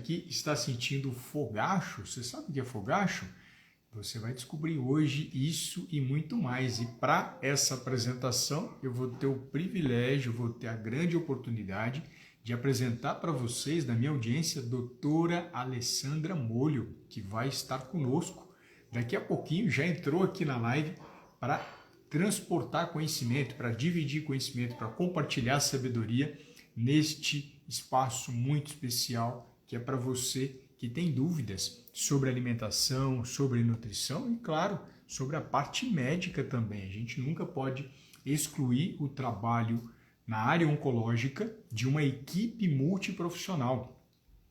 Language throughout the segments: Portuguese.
que está sentindo fogacho. Você sabe o que é fogacho? Você vai descobrir hoje isso e muito mais. E para essa apresentação, eu vou ter o privilégio, vou ter a grande oportunidade de apresentar para vocês, da minha audiência, a doutora Alessandra Molho, que vai estar conosco. Daqui a pouquinho já entrou aqui na live para transportar conhecimento, para dividir conhecimento, para compartilhar sabedoria neste espaço muito especial que é para você que tem dúvidas sobre alimentação, sobre nutrição e, claro, sobre a parte médica também. A gente nunca pode excluir o trabalho na área oncológica de uma equipe multiprofissional.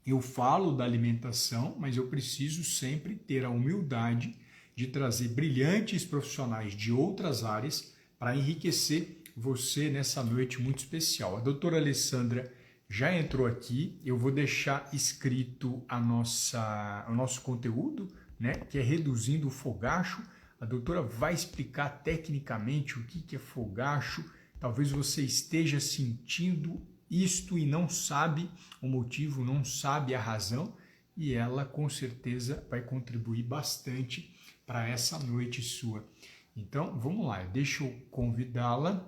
Eu falo da alimentação, mas eu preciso sempre ter a humildade de trazer brilhantes profissionais de outras áreas para enriquecer você nessa noite muito especial. A doutora Alessandra já entrou aqui, eu vou deixar escrito o nosso conteúdo, né, que é Reduzindo o Fogacho. A doutora vai explicar tecnicamente o que é fogacho. Talvez você esteja sentindo isto e não sabe o motivo, não sabe a razão, e ela com certeza vai contribuir bastante para essa noite sua. Então, vamos lá, deixa eu convidá-la.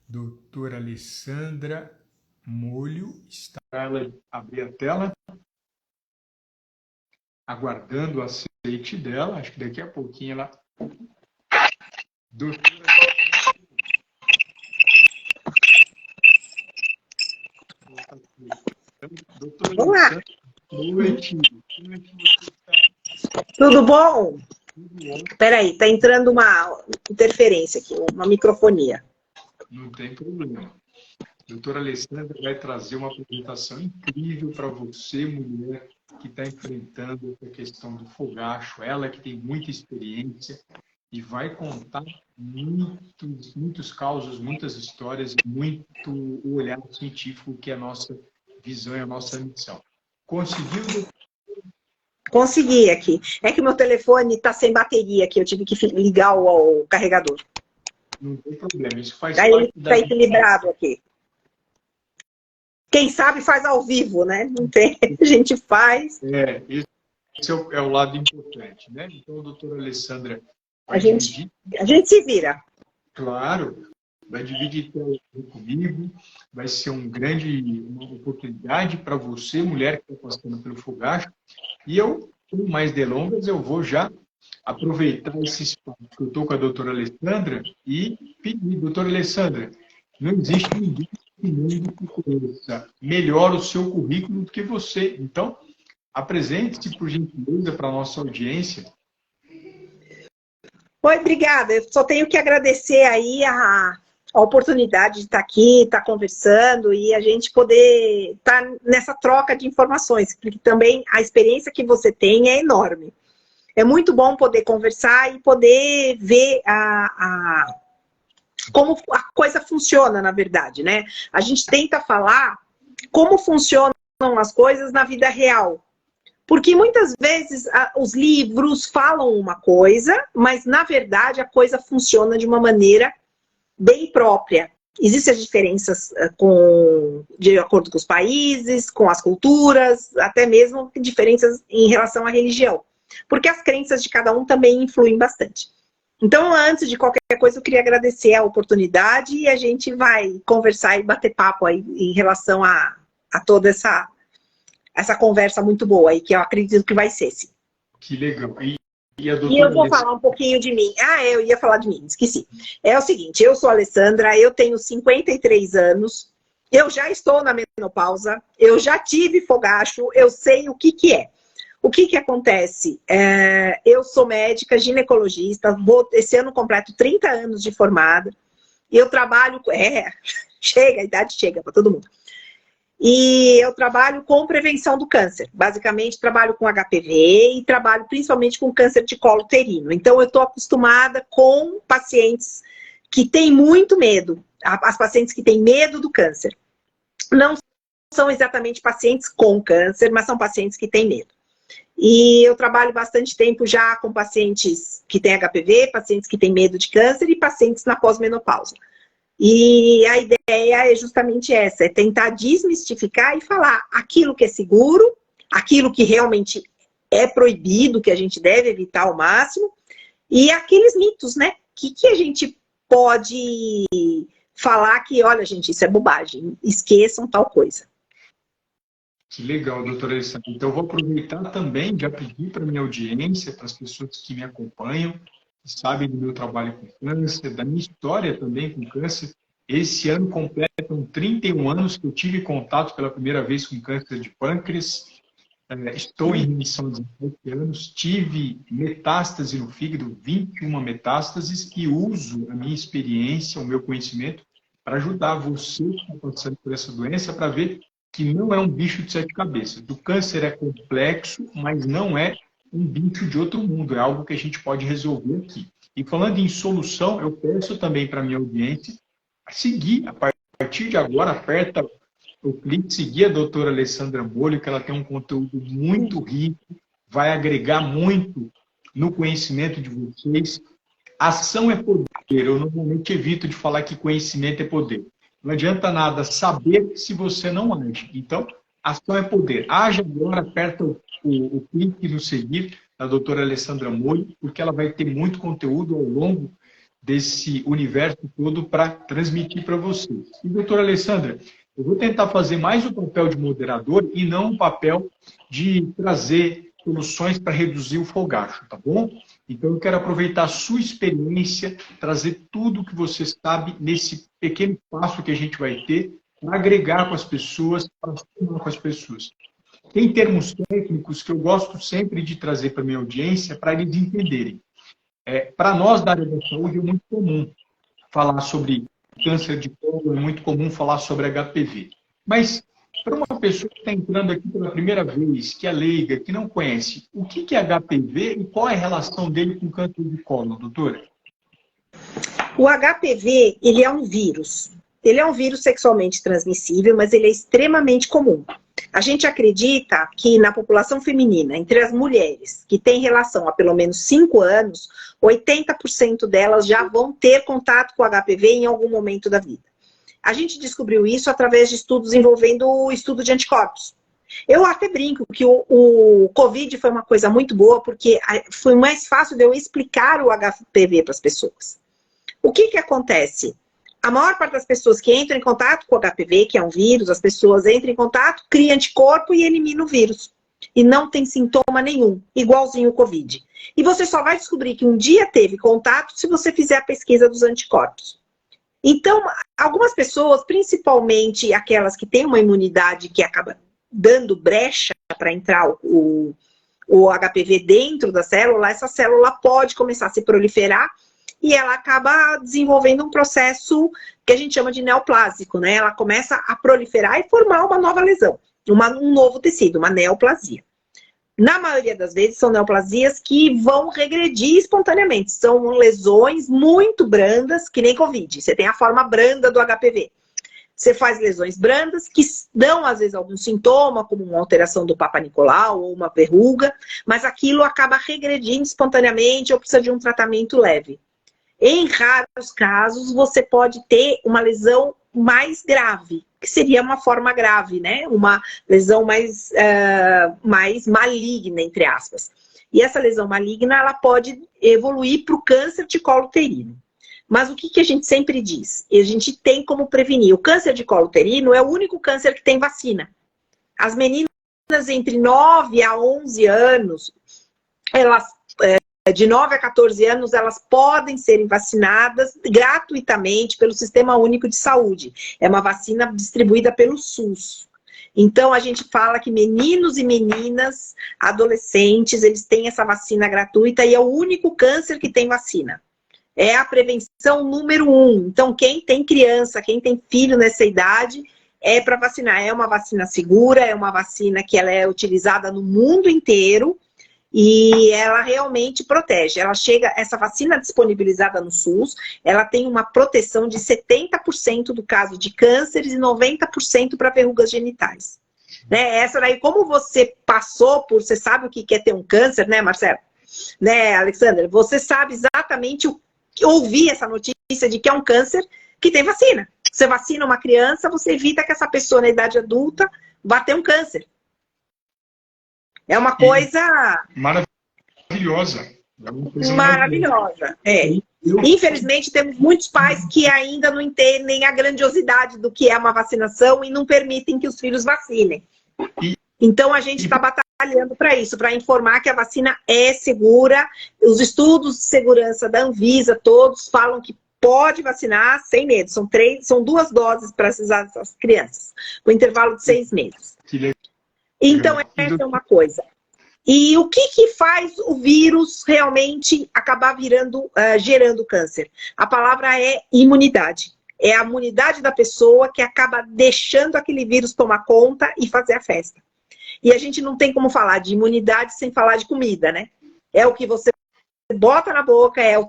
Doutora Alessandra Molho, está ela abrir a tela, aguardando o aceite dela. Acho que daqui a pouquinho ela... Doutora Olá! Alessandra, noite. Tudo bom? Tudo bom? Peraí, tá entrando uma interferência aqui, uma microfonia. Não tem problema. Doutora Alessandra vai trazer uma apresentação incrível para você, mulher, que está enfrentando a questão do fogacho. Ela que tem muita experiência e vai contar muitos causos, muitas histórias, muito o olhar científico que é a nossa visão e a nossa missão. Conseguiu? Consegui aqui. É que o meu telefone está sem bateria aqui, eu tive que ligar o carregador. Não tem problema, isso faz Daí parte ele da... está equilibrado aqui. Quem sabe faz ao vivo, né? Não tem, a gente faz. Esse é o lado importante, né? Então, a doutora Alessandra vai A gente dividir... se vira. Claro, vai dividir comigo, vai ser uma oportunidade para você, mulher que está passando pelo fogacho. E eu, sem mais delongas, eu vou já aproveitar esse espaço que eu estou com a doutora Alessandra e pedir, doutora Alessandra, não existe ninguém no mundo que conheça melhor o seu currículo do que você. Então, apresente-se, por gentileza, para a nossa audiência. Oi, obrigada. Eu só tenho que agradecer aí a oportunidade de estar aqui, estar conversando e a gente poder estar nessa troca de informações, porque também a experiência que você tem é enorme. É muito bom poder conversar e poder ver como a coisa funciona, na verdade, né? A gente tenta falar como funcionam as coisas na vida real. Porque muitas vezes os livros falam uma coisa, mas na verdade a coisa funciona de uma maneira bem própria. Existem as diferenças de acordo com os países, com as culturas, até mesmo diferenças em relação à religião. Porque as crenças de cada um também influem bastante. Então, antes de qualquer coisa, eu queria agradecer a oportunidade e a gente vai conversar e bater papo aí em relação a toda essa conversa muito boa aí, que eu acredito que vai ser, sim. Que legal. E eu vou falar um pouquinho de mim. Eu ia falar de mim, esqueci. É o seguinte, eu sou a Alessandra, eu tenho 53 anos, eu já estou na menopausa, eu já tive fogacho, eu sei o que é. O que acontece? Eu sou médica, ginecologista, esse ano completo 30 anos de formada, e eu trabalho... a idade chega para todo mundo. E eu trabalho com prevenção do câncer. Basicamente, trabalho com HPV e trabalho principalmente com câncer de colo uterino. Então, eu estou acostumada com pacientes que têm muito medo. As pacientes que têm medo do câncer. Não são exatamente pacientes com câncer, mas são pacientes que têm medo. E eu trabalho bastante tempo já com pacientes que têm HPV, pacientes que têm medo de câncer e pacientes na pós-menopausa. E a ideia é justamente essa, é tentar desmistificar e falar aquilo que é seguro, aquilo que realmente é proibido, que a gente deve evitar ao máximo, e aqueles mitos, né? Que a gente pode falar que, olha, gente, isso é bobagem, esqueçam tal coisa. Que legal, doutora Alessandra. Então, eu vou aproveitar também, já pedir para a minha audiência, para as pessoas que me acompanham, que sabem do meu trabalho com câncer, da minha história também com câncer. Esse ano completam 31 anos que eu tive contato pela primeira vez com câncer de pâncreas. Estou em remissão de 17 anos, tive metástase no fígado, 21 metástases, e uso a minha experiência, o meu conhecimento, para ajudar você que está passando por essa doença, para ver que não é um bicho de 7 cabeças. O câncer é complexo, mas não é um bicho de outro mundo, é algo que a gente pode resolver aqui. E falando em solução, eu peço também para a minha audiência seguir, a partir de agora, aperta o clique, seguir a doutora Alessandra Molho, que ela tem um conteúdo muito rico, vai agregar muito no conhecimento de vocês. Ação é poder. Eu normalmente evito de falar que conhecimento é poder. Não adianta nada saber se você não age. Então, ação é poder. Age agora, aperta o clique no seguir da doutora Alessandra Molho, porque ela vai ter muito conteúdo ao longo desse universo todo para transmitir para vocês. E, doutora Alessandra, eu vou tentar fazer mais o papel de moderador e não o papel de trazer soluções para reduzir o fogacho, tá bom? Então, eu quero aproveitar a sua experiência, trazer tudo que você sabe nesse pequeno passo que a gente vai ter para agregar com as pessoas, para somar com as pessoas. Tem termos técnicos que eu gosto sempre de trazer para a minha audiência para eles entenderem. Para nós da área da saúde é muito comum falar sobre câncer de colo, é muito comum falar sobre HPV. Mas, para uma pessoa que está entrando aqui pela primeira vez, que é leiga, que não conhece, o que é HPV e qual é a relação dele com câncer de colo, doutora? O HPV, ele é um vírus. Ele é um vírus sexualmente transmissível, mas ele é extremamente comum. A gente acredita que na população feminina, entre as mulheres que têm relação há pelo menos 5 anos, 80% delas já vão ter contato com o HPV em algum momento da vida. A gente descobriu isso através de estudos envolvendo o estudo de anticorpos. Eu até brinco que o Covid foi uma coisa muito boa, porque foi mais fácil de eu explicar o HPV para as pessoas. O que acontece? A maior parte das pessoas que entram em contato com o HPV, que é um vírus, as pessoas entram em contato, criam anticorpo e eliminam o vírus. E não tem sintoma nenhum, igualzinho o Covid. E você só vai descobrir que um dia teve contato se você fizer a pesquisa dos anticorpos. Então, algumas pessoas, principalmente aquelas que têm uma imunidade que acaba dando brecha para entrar o HPV dentro da célula, essa célula pode começar a se proliferar e ela acaba desenvolvendo um processo que a gente chama de neoplásico, né? Ela começa a proliferar e formar uma nova lesão, um novo tecido, uma neoplasia. Na maioria das vezes são neoplasias que vão regredir espontaneamente. São lesões muito brandas, que nem Covid. Você tem a forma branda do HPV. Você faz lesões brandas que dão, às vezes, algum sintoma, como uma alteração do Papa Nicolau ou uma verruga, mas aquilo acaba regredindo espontaneamente ou precisa de um tratamento leve. Em raros casos, você pode ter uma lesão mais grave, que seria uma forma grave, né? Uma lesão mais maligna, entre aspas. E essa lesão maligna, ela pode evoluir para o câncer de colo uterino. Mas o que a gente sempre diz? A gente tem como prevenir. O câncer de colo uterino é o único câncer que tem vacina. As meninas entre 9 a 11 anos, elas... de 9 a 14 anos, elas podem serem vacinadas gratuitamente pelo Sistema Único de Saúde. É uma vacina distribuída pelo SUS. Então, a gente fala que meninos e meninas, adolescentes, eles têm essa vacina gratuita e é o único câncer que tem vacina. É a prevenção número 1. Então, quem tem criança, quem tem filho nessa idade, é para vacinar. É uma vacina segura, é uma vacina que ela é utilizada no mundo inteiro. E ela realmente protege. Ela chega, essa vacina disponibilizada no SUS, ela tem uma proteção de 70% do caso de cânceres e 90% para verrugas genitais. Né? Essa daí, como você passou por, você sabe o que é ter um câncer, né, Marcelo? Né, Alexandra? Você sabe exatamente ouvir essa notícia de que é um câncer, que tem vacina. Você vacina uma criança, você evita que essa pessoa na idade adulta vá ter um câncer. É uma coisa... Maravilhosa. É uma coisa maravilhosa. Infelizmente, temos muitos pais que ainda não entendem a grandiosidade do que é uma vacinação e não permitem que os filhos vacinem. Então, a gente está batalhando para isso, para informar que a vacina é segura. Os estudos de segurança da Anvisa, todos falam que pode vacinar sem medo. São 2 doses para essas crianças, com intervalo de 6 meses. Então, essa é uma coisa. E o que faz o vírus realmente acabar gerando câncer? A palavra é imunidade. É a imunidade da pessoa que acaba deixando aquele vírus tomar conta e fazer a festa. E a gente não tem como falar de imunidade sem falar de comida, né? É o que você bota na boca, é o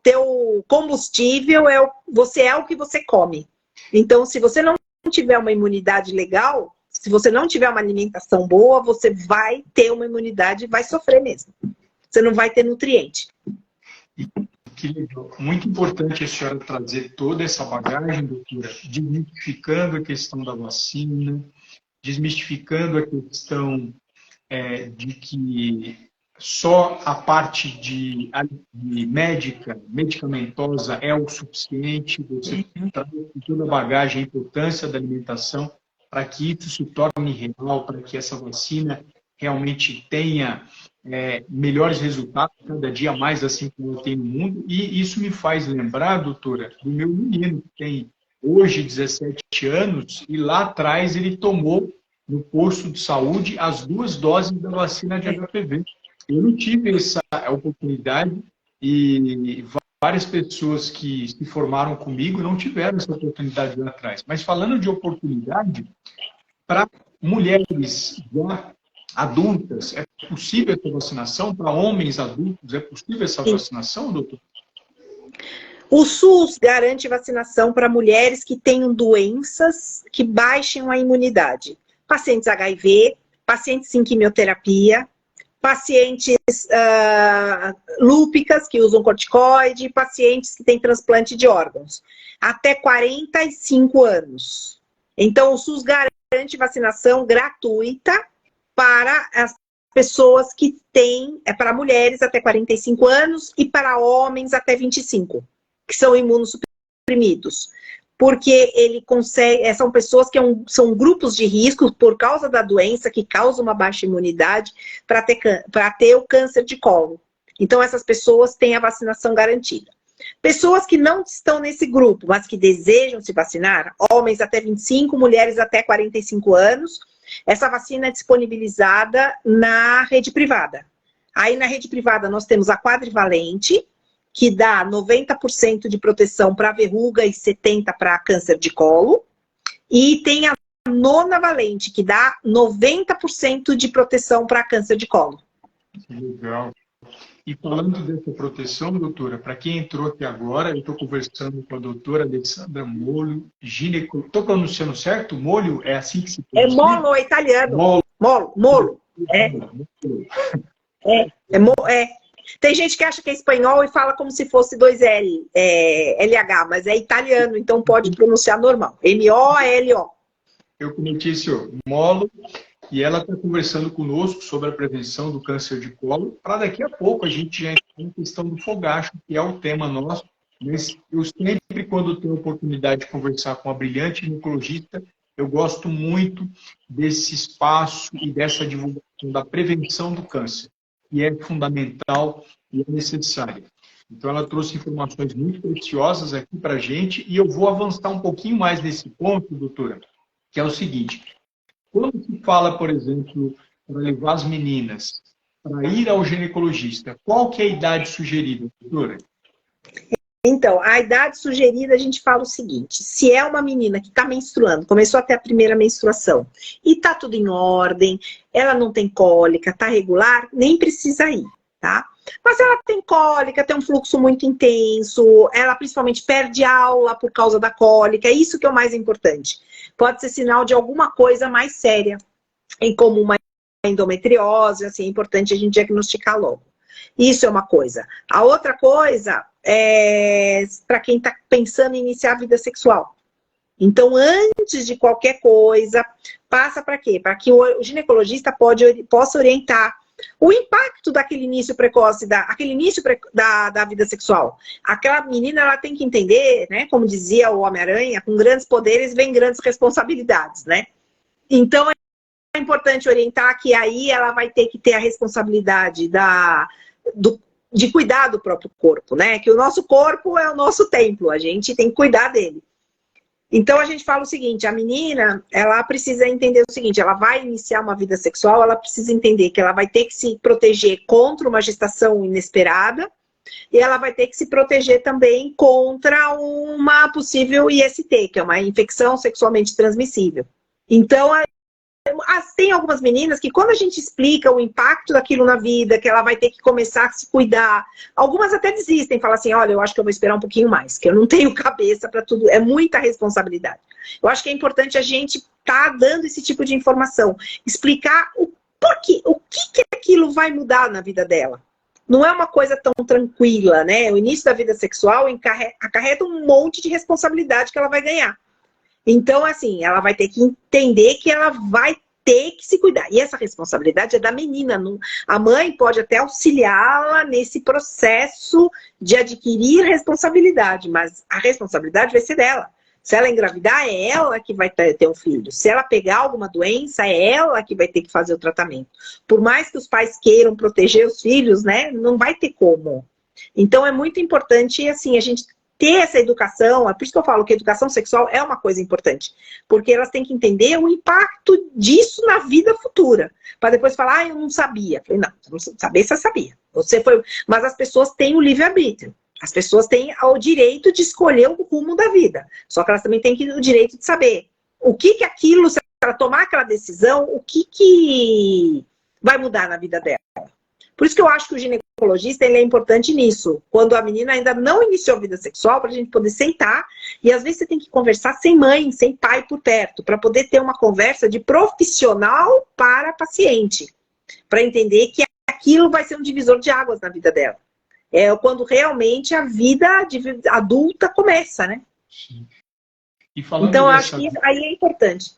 teu combustível, você é o que você come. Então, se você não tiver uma imunidade legal, se você não tiver uma alimentação boa, você vai ter uma imunidade e vai sofrer mesmo. Você não vai ter nutriente. Que legal. Muito importante a senhora trazer toda essa bagagem, doutora, desmistificando a questão da vacina, desmistificando a questão de que só a parte de médica, medicamentosa é o suficiente. Você traz toda a bagagem, a importância da alimentação para que isso se torne real, para que essa vacina realmente tenha melhores resultados, cada dia mais assim como tem no mundo. E isso me faz lembrar, doutora, do meu menino, que tem hoje 17 anos, e lá atrás ele tomou no posto de saúde as 2 doses da vacina de HPV. Eu não tive essa oportunidade e várias pessoas que se formaram comigo não tiveram essa oportunidade lá atrás. Mas falando de oportunidade, para mulheres já adultas, é possível essa vacinação? Para homens adultos, é possível essa vacinação, doutor? O SUS garante vacinação para mulheres que tenham doenças que baixem a imunidade. Pacientes HIV, pacientes em quimioterapia, pacientes lúpicas que usam corticoide, pacientes que têm transplante de órgãos. Até 45 anos. Então, o SUS garante vacinação gratuita para as pessoas que têm, para mulheres até 45 anos e para homens até 25, que são imunossuprimidos. Porque ele consegue, são pessoas que são grupos de risco por causa da doença que causa uma baixa imunidade para ter o câncer de colo. Então, essas pessoas têm a vacinação garantida. Pessoas que não estão nesse grupo, mas que desejam se vacinar, homens até 25, mulheres até 45 anos, essa vacina é disponibilizada na rede privada. Aí, na rede privada, nós temos a quadrivalente, que dá 90% de proteção para verruga e 70% para câncer de colo. E tem a nonavalente, que dá 90% de proteção para câncer de colo. Legal. E falando dessa proteção, doutora, para quem entrou aqui agora, eu estou conversando com a doutora Alessandra Molho, ginecologia. Estou pronunciando certo? Molho é assim que se pronuncia? É molo, é italiano. Molo. Tem gente que acha que é espanhol e fala como se fosse 2L, LH, mas é italiano, então pode pronunciar normal. M-O-L-O. Eu cometi esse molo e ela está conversando conosco sobre a prevenção do câncer de colo. Para daqui a pouco a gente já entra na questão do fogacho, que é o tema nosso. Mas eu sempre, quando tenho a oportunidade de conversar com uma brilhante ginecologista, eu gosto muito desse espaço e dessa divulgação da prevenção do câncer, que é fundamental e é necessária. Então, ela trouxe informações muito preciosas aqui para a gente e eu vou avançar um pouquinho mais nesse ponto, doutora, que é o seguinte. Quando se fala, por exemplo, para levar as meninas para ir ao ginecologista, qual que é a idade sugerida, doutora? Então, a idade sugerida, a gente fala o seguinte, se é uma menina que está menstruando, começou até a primeira menstruação, e está tudo em ordem, ela não tem cólica, está regular, nem precisa ir, tá? Mas ela tem cólica, tem um fluxo muito intenso, ela principalmente perde aula por causa da cólica, é isso que é o mais importante. Pode ser sinal de alguma coisa mais séria, como uma endometriose, assim, é importante a gente diagnosticar logo. Isso é uma coisa. A outra coisa para quem está pensando em iniciar a vida sexual. Então, antes de qualquer coisa, passa para quê? Para que o ginecologista possa orientar o impacto daquele início precoce, aquele início da vida sexual. Aquela menina, ela tem que entender, né? Como dizia o Homem-Aranha, com grandes poderes vem grandes responsabilidades, né? Então, é importante orientar que aí ela vai ter que ter a responsabilidade de cuidar do próprio corpo, né? Que o nosso corpo é o nosso templo, a gente tem que cuidar dele. Então, a gente fala o seguinte, a menina, ela precisa entender o seguinte, ela vai iniciar uma vida sexual, ela precisa entender que ela vai ter que se proteger contra uma gestação inesperada e ela vai ter que se proteger também contra uma possível IST, que é uma infecção sexualmente transmissível. Então, tem algumas meninas que quando a gente explica o impacto daquilo na vida, que ela vai ter que começar a se cuidar, algumas até desistem, falam assim, olha, eu acho que eu vou esperar um pouquinho mais, que eu não tenho cabeça para tudo, é muita responsabilidade. Eu acho que é importante a gente estar dando esse tipo de informação, explicar o porquê, o que aquilo vai mudar na vida dela. Não é uma coisa tão tranquila, né? O início da vida sexual acarreta um monte de responsabilidade que ela vai ganhar. Então, assim, ela vai ter que entender que ela vai ter que se cuidar. E essa responsabilidade é da menina. A mãe pode até auxiliá-la nesse processo de adquirir responsabilidade, mas a responsabilidade vai ser dela. Se ela engravidar, é ela que vai ter um filho. Se ela pegar alguma doença, é ela que vai ter que fazer o tratamento. Por mais que os pais queiram proteger os filhos, né, não vai ter como. Então, é muito importante, assim, a gente ter essa educação, é por isso que eu falo que a educação sexual é uma coisa importante, porque elas têm que entender o impacto disso na vida futura, para depois falar, ah, eu não sabia. Eu falei, não, você não sabia, você sabia. Você foi... Mas as pessoas têm o livre-arbítrio, as pessoas têm o direito de escolher o rumo da vida, só que elas também têm o direito de saber o que aquilo, se ela tomar aquela decisão, o que vai mudar na vida dela. Por isso que eu acho que o ginecologista ele é importante nisso. Quando a menina ainda não iniciou a vida sexual, para a gente poder sentar, e às vezes você tem que conversar sem mãe, sem pai por perto, para poder ter uma conversa de profissional para paciente, para entender que aquilo vai ser um divisor de águas na vida dela. É quando realmente a vida adulta começa, né? Sim. E falando então, eu acho que aí é importante.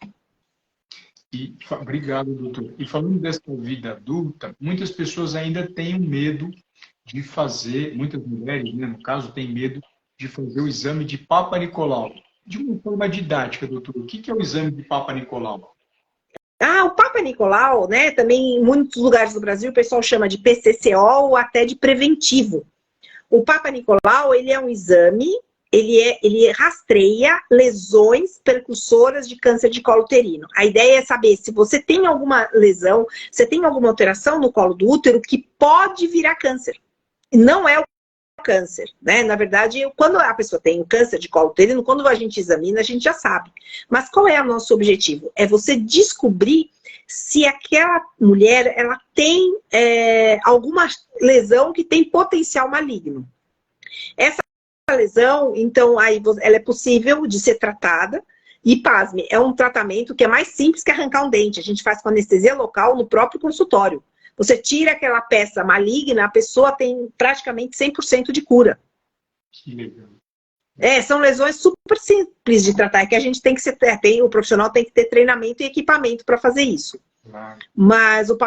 Obrigado, doutor. E falando dessa vida adulta, muitas pessoas ainda têm medo de fazer, muitas mulheres, né, no caso, têm medo de fazer o exame de Papa Nicolau. De uma forma didática, doutor, o que é o exame de Papa Nicolau? O Papa Nicolau, né, também em muitos lugares do Brasil o pessoal chama de PCCO ou até de preventivo. O Papa Nicolau, ele é um exame, ele rastreia lesões precursoras de câncer de colo uterino. A ideia é saber se você tem alguma lesão, você tem alguma alteração no colo do útero que pode virar câncer. Não é o câncer, né? Na verdade, quando a pessoa tem um câncer de colo uterino, quando a gente examina, a gente já sabe. Mas qual é o nosso objetivo? É você descobrir se aquela mulher ela tem alguma lesão que tem potencial maligno. Essa lesão, então, aí ela é possível de ser tratada. E, pasme, é um tratamento que é mais simples que arrancar um dente. A gente faz com anestesia local no próprio consultório. Você tira aquela peça maligna, a pessoa tem praticamente 100% de cura. Que legal. São lesões super simples de tratar, que a gente tem que ser, o profissional tem que ter treinamento e equipamento para fazer isso. Claro. Mas o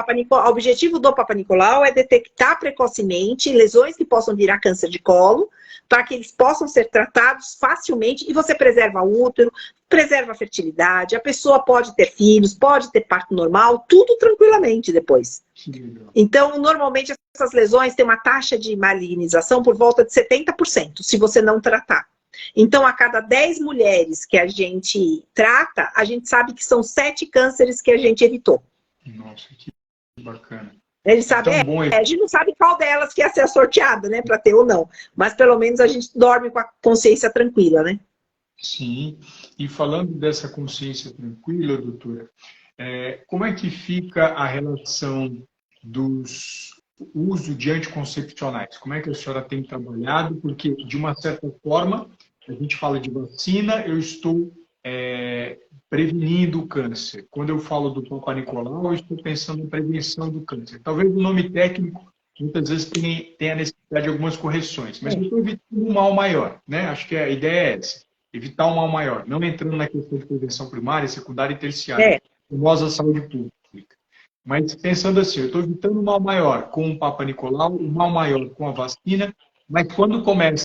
objetivo do Papa Nicolau é detectar precocemente lesões que possam virar câncer de colo, para que eles possam ser tratados facilmente, e você preserva o útero, preserva a fertilidade, a pessoa pode ter filhos, pode ter parto normal, tudo tranquilamente depois. Então, normalmente, essas lesões têm uma taxa de malignização por volta de 70%, se você não tratar. Então, a cada 10 mulheres que a gente trata, a gente sabe que são 7 cânceres que a gente evitou. Nossa, que bacana. Ele sabe, a gente não sabe qual delas que ia ser sorteada, né, para ter ou não. Mas pelo menos a gente dorme com a consciência tranquila, né? Sim. E falando dessa consciência tranquila, doutora, como é que fica a relação dos uso de anticoncepcionais? Como é que a senhora tem trabalhado? Porque, de uma certa forma, a gente fala de vacina, eu estou prevenindo o câncer. Quando eu falo do Papa Nicolau, eu estou pensando em prevenção do câncer. Talvez o nome técnico muitas vezes tem a necessidade de algumas correções, mas eu estou evitando um mal maior, né? Acho que a ideia é essa, evitar um mal maior, não entrando na questão de prevenção primária, secundária e terciária, famosa saúde pública. Mas pensando assim, eu estou evitando um mal maior com o Papa Nicolau, um mal maior com a vacina, mas quando começa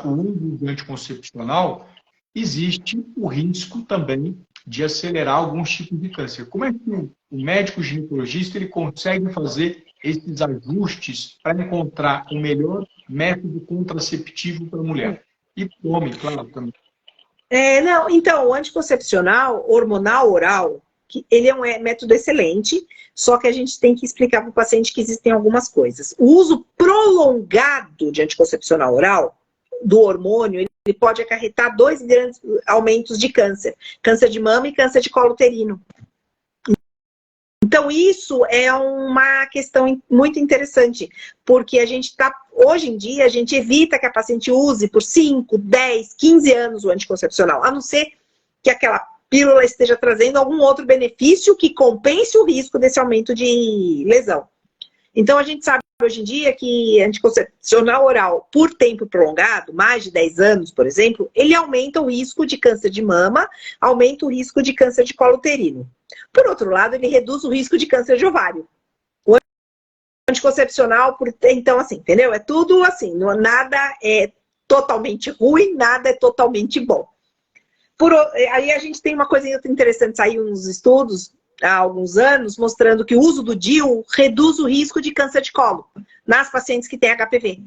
o uso do anticoncepcional, existe o risco também de acelerar alguns tipos de câncer. Como é que o médico ginecologista ele consegue fazer esses ajustes para encontrar o melhor método contraceptivo para a mulher? E para o homem, claro, também. Não, então, o anticoncepcional hormonal oral, ele é um método excelente, só que a gente tem que explicar para o paciente que existem algumas coisas. O uso prolongado de anticoncepcional oral, do hormônio, ele pode acarretar 2 grandes aumentos de câncer. Câncer de mama e câncer de colo uterino. Então, isso é uma questão muito interessante, porque hoje em dia, a gente evita que a paciente use por 5, 10, 15 anos o anticoncepcional, a não ser que aquela pílula esteja trazendo algum outro benefício que compense o risco desse aumento de lesão. Então, a gente sabe hoje em dia que anticoncepcional oral por tempo prolongado, mais de 10 anos, por exemplo, ele aumenta o risco de câncer de mama, aumenta o risco de câncer de colo uterino. Por outro lado, ele reduz o risco de câncer de ovário. O anticoncepcional, então, assim, entendeu? É tudo assim, nada é totalmente ruim, nada é totalmente bom. Aí a gente tem uma coisa interessante, saiu uns estudos há alguns anos, mostrando que o uso do DIU reduz o risco de câncer de colo nas pacientes que têm HPV.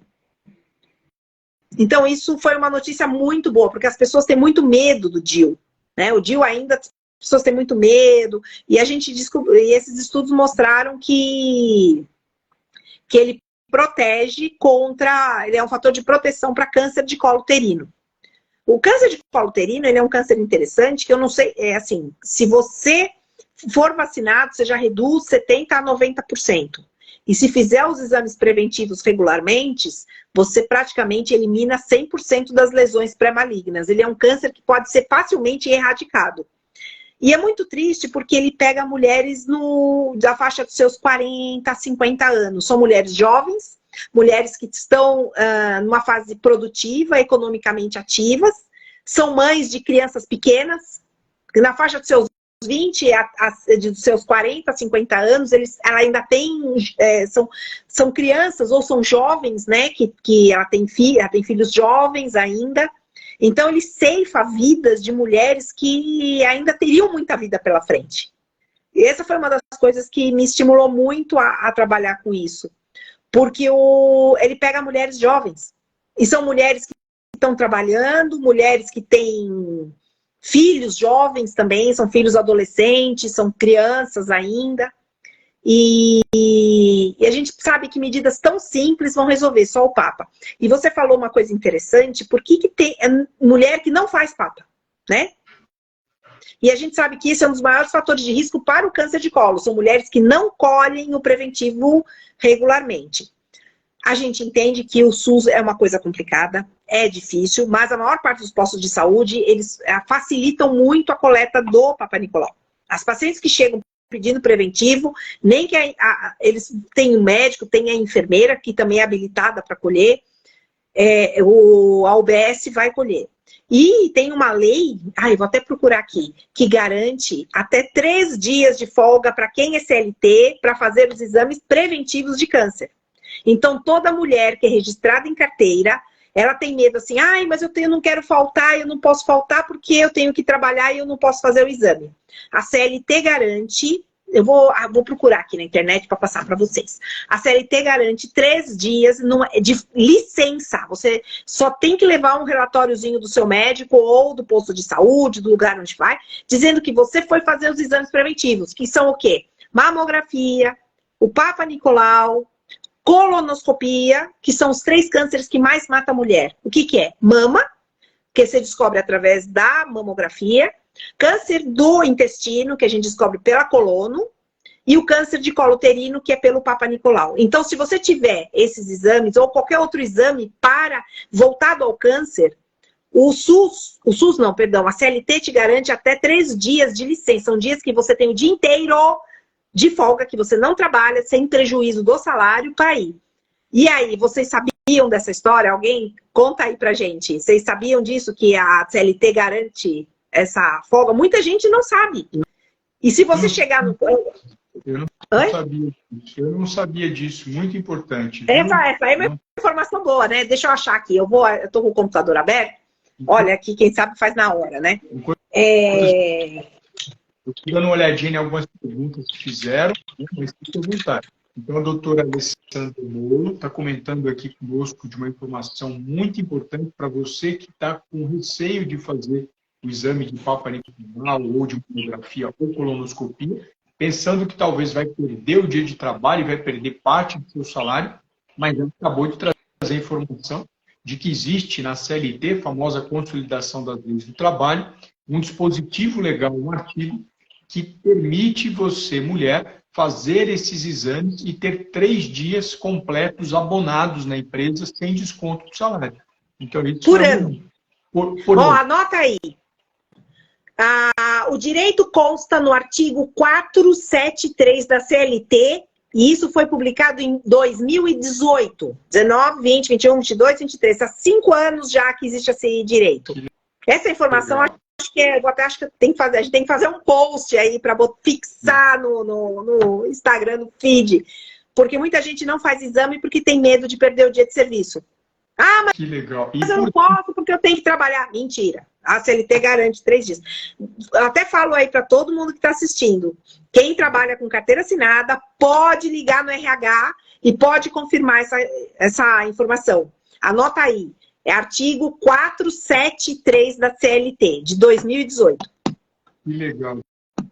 Então, isso foi uma notícia muito boa, porque as pessoas têm muito medo do DIU, né? O DIU ainda, as pessoas têm muito medo, e a gente descobriu, e esses estudos mostraram que ele protege ele é um fator de proteção para câncer de colo uterino. O câncer de colo uterino, ele é um câncer interessante, que eu não sei, assim, se você for vacinado, você já reduz 70% a 90%. E se fizer os exames preventivos regularmente, você praticamente elimina 100% das lesões pré-malignas. Ele é um câncer que pode ser facilmente erradicado. E é muito triste porque ele pega mulheres da faixa dos seus 40 a 50 anos. São mulheres jovens, mulheres que estão numa fase produtiva, economicamente ativas, são mães de crianças pequenas, na faixa dos seus 20 dos seus 40 a 50 anos, ela ainda tem, são crianças ou são jovens, né, que ela tem filhos jovens ainda. Então, ele ceifa vidas de mulheres que ainda teriam muita vida pela frente. E essa foi uma das coisas que me estimulou muito a trabalhar com isso. Porque ele pega mulheres jovens. E são mulheres que estão trabalhando, mulheres que têm filhos jovens também, são filhos adolescentes, são crianças ainda. E a gente sabe que medidas tão simples vão resolver, só o Papa. E você falou uma coisa interessante, por que tem mulher que não faz Papa, né? E a gente sabe que isso é um dos maiores fatores de risco para o câncer de colo. São mulheres que não colhem o preventivo regularmente. A gente entende que o SUS é uma coisa complicada, é difícil, mas a maior parte dos postos de saúde, eles facilitam muito a coleta do Papa Nicolau. As pacientes que chegam pedindo preventivo, nem que eles têm um médico, tem a enfermeira, que também é habilitada para colher, a UBS vai colher. E tem uma lei, eu vou até procurar aqui, que garante até 3 dias de folga para quem é CLT para fazer os exames preventivos de câncer. Então, toda mulher que é registrada em carteira, ela tem medo assim, mas eu não quero faltar, eu não posso faltar porque eu tenho que trabalhar e eu não posso fazer o exame. A CLT garante, eu vou procurar aqui na internet para passar para vocês. A CLT garante 3 dias de licença. Você só tem que levar um relatóriozinho do seu médico ou do posto de saúde, do lugar onde vai, dizendo que você foi fazer os exames preventivos, que são o quê? Mamografia, o Papa Nicolau, colonoscopia, que são os 3 cânceres que mais matam a mulher. O que é? Mama, que você descobre através da mamografia, câncer do intestino, que a gente descobre pela colono, e o câncer de colo uterino, que é pelo Papa Nicolau. Então, se você tiver esses exames, ou qualquer outro exame voltado ao câncer, a CLT te garante até 3 dias de licença. São dias que você tem o dia inteiro de folga, que você não trabalha, sem prejuízo do salário, para ir. E aí, vocês sabiam dessa história? Alguém conta aí pra gente. Vocês sabiam disso, que a CLT garante essa folga? Muita gente não sabe. E se você chegar no... Eu não Oi? sabia disso. Eu não sabia disso. Muito importante. Essa é uma informação boa, né? Deixa eu achar aqui. Eu tô com o computador aberto. Olha aqui, quem sabe faz na hora, né? Eu estou dando uma olhadinha em algumas perguntas que fizeram, né, mas tem que perguntar. Então, a doutora Alessandra Molo está comentando aqui conosco de uma informação muito importante para você que está com receio de fazer o exame de Papa Nicolau ou de mamografia ou colonoscopia, pensando que talvez vai perder o dia de trabalho e vai perder parte do seu salário, mas ela acabou de trazer a informação de que existe na CLT, famosa Consolidação das Leis do Trabalho, um dispositivo legal, um artigo, que permite você, mulher, fazer esses exames e ter 3 dias completos abonados na empresa sem desconto do salário. Então, isso por ano. Por ano. Ano. Anota aí. O direito consta no artigo 473 da CLT, e isso foi publicado em 2018. 19, 20, 21, 22, 23. Há 5 anos já que existe esse direito. Essa informação, acho que a gente tem que fazer um post aí para fixar no Instagram, no feed. Porque muita gente não faz exame porque tem medo de perder o dia de serviço. Ah, mas que legal. Mas eu não posso porque eu tenho que trabalhar. Mentira. A CLT garante 3 dias. Até falo aí para todo mundo que está assistindo. Quem trabalha com carteira assinada pode ligar no RH e pode confirmar essa informação. Anota aí. É artigo 473 da CLT, de 2018. Que legal,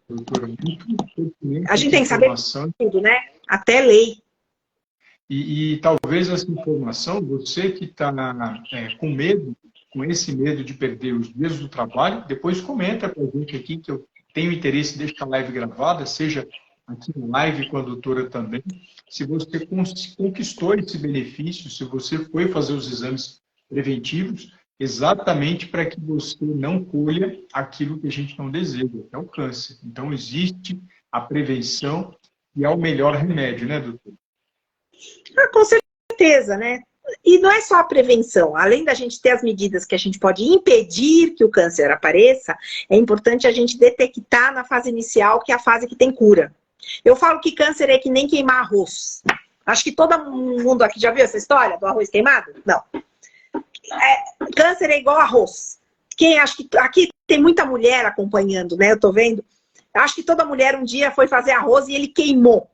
doutora. A gente tem que saber tudo, né? Até lei. E talvez essa informação, você que está com medo, com esse medo de perder os dias do trabalho, depois comenta com a gente aqui, que eu tenho interesse em deixar a live gravada, seja aqui na live com a doutora também. Se você conquistou esse benefício, se você foi fazer os exames preventivos, exatamente para que você não colha aquilo que a gente não deseja, que é o câncer. Então, existe a prevenção e é o melhor remédio, né, doutor? Com certeza, né? E não é só a prevenção. Além da gente ter as medidas que a gente pode impedir que o câncer apareça, é importante a gente detectar na fase inicial, que é a fase que tem cura. Eu falo que câncer é que nem queimar arroz. Acho que todo mundo aqui já viu essa história do arroz queimado? Não. Câncer é igual arroz. Acho que aqui tem muita mulher acompanhando, né? Eu tô vendo. Acho que toda mulher um dia foi fazer arroz e ele queimou.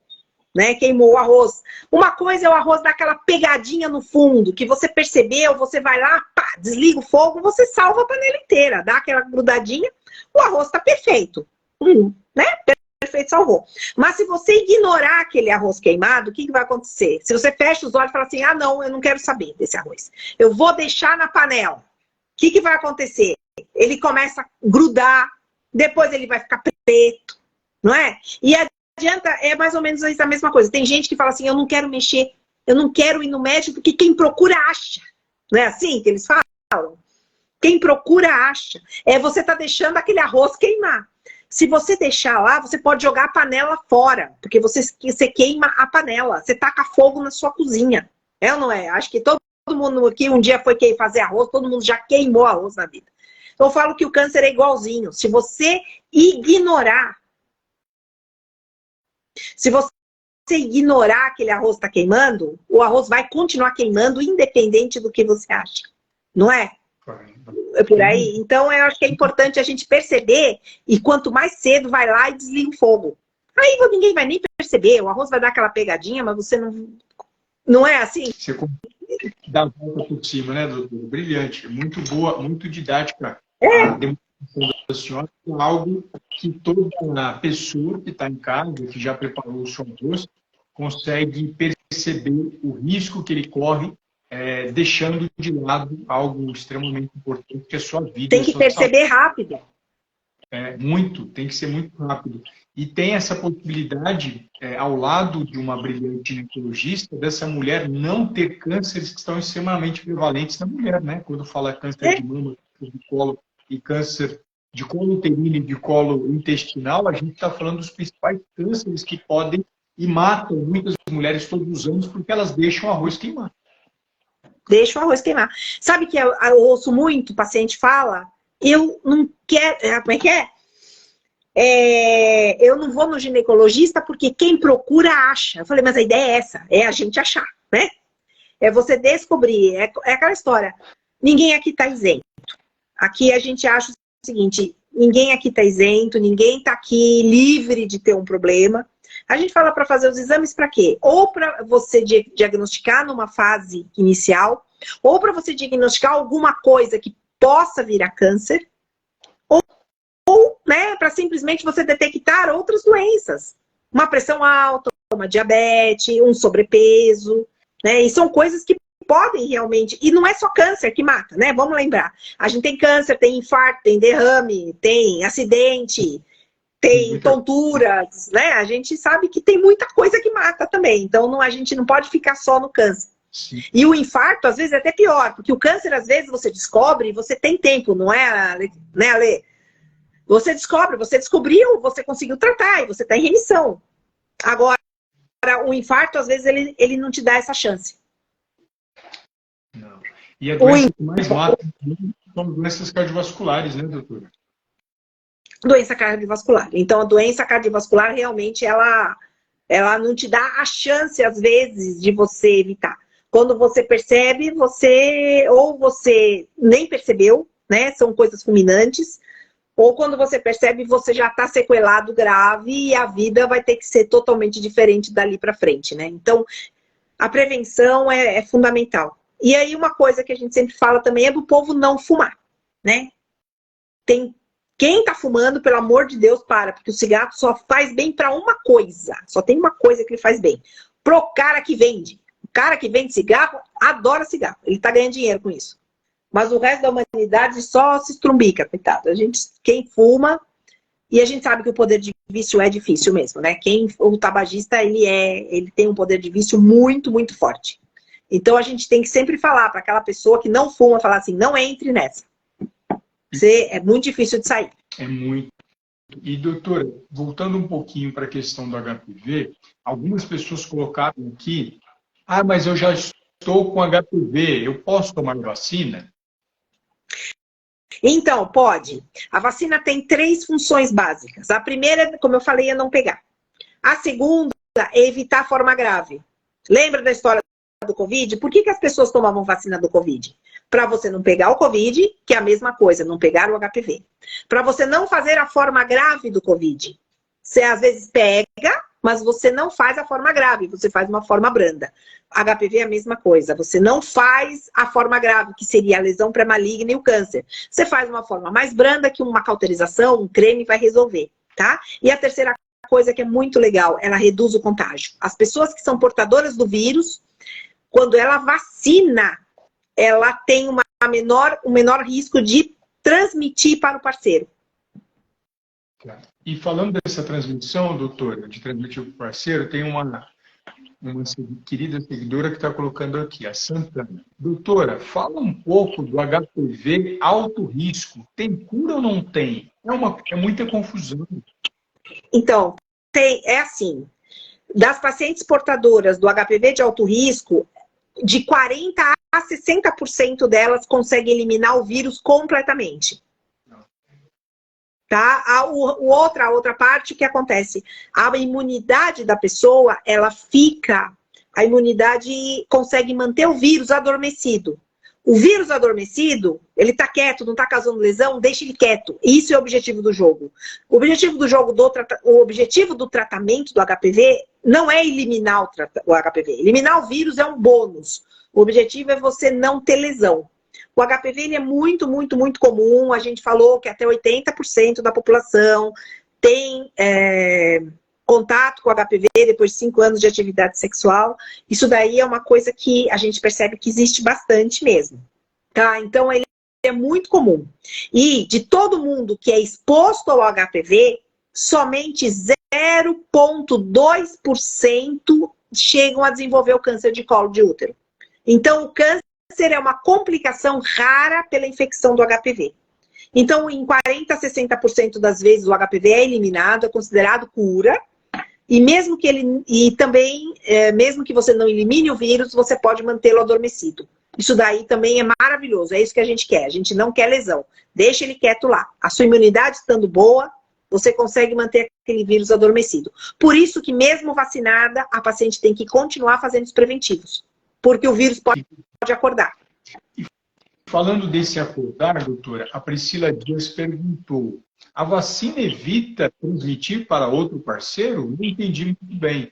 Né, queimou o arroz. Uma coisa é o arroz dar aquela pegadinha no fundo, que você percebeu, você vai lá, pá, desliga o fogo, você salva a panela inteira, dá aquela grudadinha, o arroz está perfeito. Né? Perfeito, salvou. Mas se você ignorar aquele arroz queimado, o que vai acontecer? Se você fecha os olhos e fala assim, ah não, eu não quero saber desse arroz. Eu vou deixar na panela. O que vai acontecer? Ele começa a grudar, depois ele vai ficar preto, não é? E adianta, é mais ou menos a mesma coisa. Tem gente que fala assim, eu não quero mexer, eu não quero ir no médico porque quem procura acha. Não é assim que eles falam? Quem procura acha. Você tá deixando aquele arroz queimar. Se você deixar lá, você pode jogar a panela fora, porque você queima a panela. Você taca fogo na sua cozinha. É ou não é? Acho que todo mundo aqui um dia foi fazer arroz, todo mundo já queimou arroz na vida. Então eu falo que o câncer é igualzinho. Se você ignorar, se você ignorar aquele arroz está queimando, o arroz vai continuar queimando, independente do que você acha. Não é? É por aí? Então, eu acho que é importante a gente perceber, e quanto mais cedo vai lá e desliga o fogo. Aí ninguém vai nem perceber, o arroz vai dar aquela pegadinha, mas você não... Não é assim? Você dá a volta por cima, né, doutor? Brilhante, muito boa, muito didática. A demonstração da senhora é algo que toda pessoa que está em casa, que já preparou o seu arroz, consegue perceber o risco que ele corre, deixando de lado algo extremamente importante, que é a sua vida. Tem que perceber rápido. Tem que ser muito rápido. E tem essa possibilidade, ao lado de uma brilhante ginecologista, dessa mulher não ter cânceres que estão extremamente prevalentes na mulher, né? Quando fala câncer de mama, câncer de colo e câncer de colo uterino e de colo intestinal, a gente está falando dos principais cânceres que podem e matam muitas mulheres todos os anos porque elas deixam o arroz queimar. Deixa o arroz queimar. Sabe que eu ouço muito, o paciente fala, eu não quero... Como é que é? Eu não vou no ginecologista porque quem procura acha. Eu falei, mas a ideia é essa, é a gente achar, né? É você descobrir, é aquela história. Ninguém aqui está isento. Aqui a gente acha o seguinte, ninguém aqui está isento, ninguém está aqui livre de ter um problema. A gente fala para fazer os exames para quê? Ou para você diagnosticar numa fase inicial, ou para você diagnosticar alguma coisa que possa vir a câncer, ou né, para simplesmente você detectar outras doenças. Uma pressão alta, uma diabetes, um sobrepeso, né? E são coisas que podem realmente... E não é só câncer que mata, né? Vamos lembrar. A gente tem câncer, tem infarto, tem derrame, tem acidente, tem tonturas, né? A gente sabe que tem muita coisa que mata também. Então, a gente não pode ficar só no câncer. Sim. E o infarto, às vezes, é até pior. Porque o câncer, às vezes, você descobre e você tem tempo, não é, né, Ale? Você descobre, você descobriu, você conseguiu tratar e você está em remissão. Agora, o infarto, às vezes, ele não te dá essa chance. Não. E a doença que mais mata são doenças cardiovasculares, né, doutora? Doença cardiovascular. Então, a doença cardiovascular, realmente, ela não te dá a chance, às vezes, de você evitar. Quando você percebe, ou você nem percebeu, né? São coisas fulminantes. Ou quando você percebe, você já está sequelado grave e a vida vai ter que ser totalmente diferente dali para frente, né? Então, a prevenção é fundamental. E aí, uma coisa que a gente sempre fala também é do povo não fumar, né? Quem está fumando, pelo amor de Deus, porque o cigarro só faz bem para uma coisa. Só tem uma coisa que ele faz bem. Pro cara que vende. O cara que vende cigarro adora cigarro. Ele está ganhando dinheiro com isso. Mas o resto da humanidade só se estrumbica, coitado. Quem fuma, e a gente sabe que o poder de vício é difícil mesmo, né? O tabagista, ele tem um poder de vício muito, muito forte. Então a gente tem que sempre falar para aquela pessoa que não fuma, falar assim, não entre nessa. É muito difícil de sair. É muito. E, doutora, voltando um pouquinho para a questão do HPV, algumas pessoas colocaram aqui, mas eu já estou com HPV, eu posso tomar vacina? Então, pode. A vacina tem 3 funções básicas. A primeira, como eu falei, é não pegar. A segunda é evitar a forma grave. Lembra da história do Covid? Por que as pessoas tomavam vacina do Covid? Para você não pegar o Covid, que é a mesma coisa, não pegar o HPV. Para você não fazer a forma grave do Covid. Você às vezes pega, mas você não faz a forma grave, você faz uma forma branda. HPV é a mesma coisa, você não faz a forma grave, que seria a lesão pré-maligna e o câncer. Você faz uma forma mais branda, que uma cauterização, um creme vai resolver, tá? E a terceira coisa que é muito legal, ela reduz o contágio. As pessoas que são portadoras do vírus, quando ela vacina, ela tem um menor risco de transmitir para o parceiro. E falando dessa transmissão, doutora, de transmitir para o parceiro, tem uma querida seguidora que está colocando aqui, a Santana. Doutora, fala um pouco do HPV alto risco. Tem cura ou não tem? É muita confusão. Então, é assim, das pacientes portadoras do HPV de alto risco, de 40% a 60% delas conseguem eliminar o vírus completamente. Tá? A outra parte, o que acontece? A imunidade da pessoa, a imunidade consegue manter o vírus adormecido. O vírus adormecido, ele tá quieto, não tá causando lesão, deixa ele quieto. Isso é o objetivo do jogo. O objetivo do tratamento do HPV não é eliminar o HPV. Eliminar o vírus é um bônus. O objetivo é você não ter lesão. O HPV ele é muito, muito, muito comum. A gente falou que até 80% da população tem contato com o HPV depois de 5 anos de atividade sexual. Isso daí é uma coisa que a gente percebe que existe bastante mesmo. Tá? Então, ele é muito comum. E de todo mundo que é exposto ao HPV, somente 0,2% chegam a desenvolver o câncer de colo de útero. Então, o câncer é uma complicação rara pela infecção do HPV. Então, em 40% a 60% das vezes o HPV é eliminado, é considerado cura. E mesmo que ele, e também, mesmo que você não elimine o vírus, você pode mantê-lo adormecido. Isso daí também é maravilhoso, é isso que a gente quer. A gente não quer lesão. Deixa ele quieto lá. A sua imunidade estando boa, você consegue manter aquele vírus adormecido. Por isso que mesmo vacinada, a paciente tem que continuar fazendo os preventivos. Porque o vírus pode acordar. Falando desse acordar, doutora, a Priscila Dias perguntou: a vacina evita transmitir para outro parceiro? Não entendi muito bem.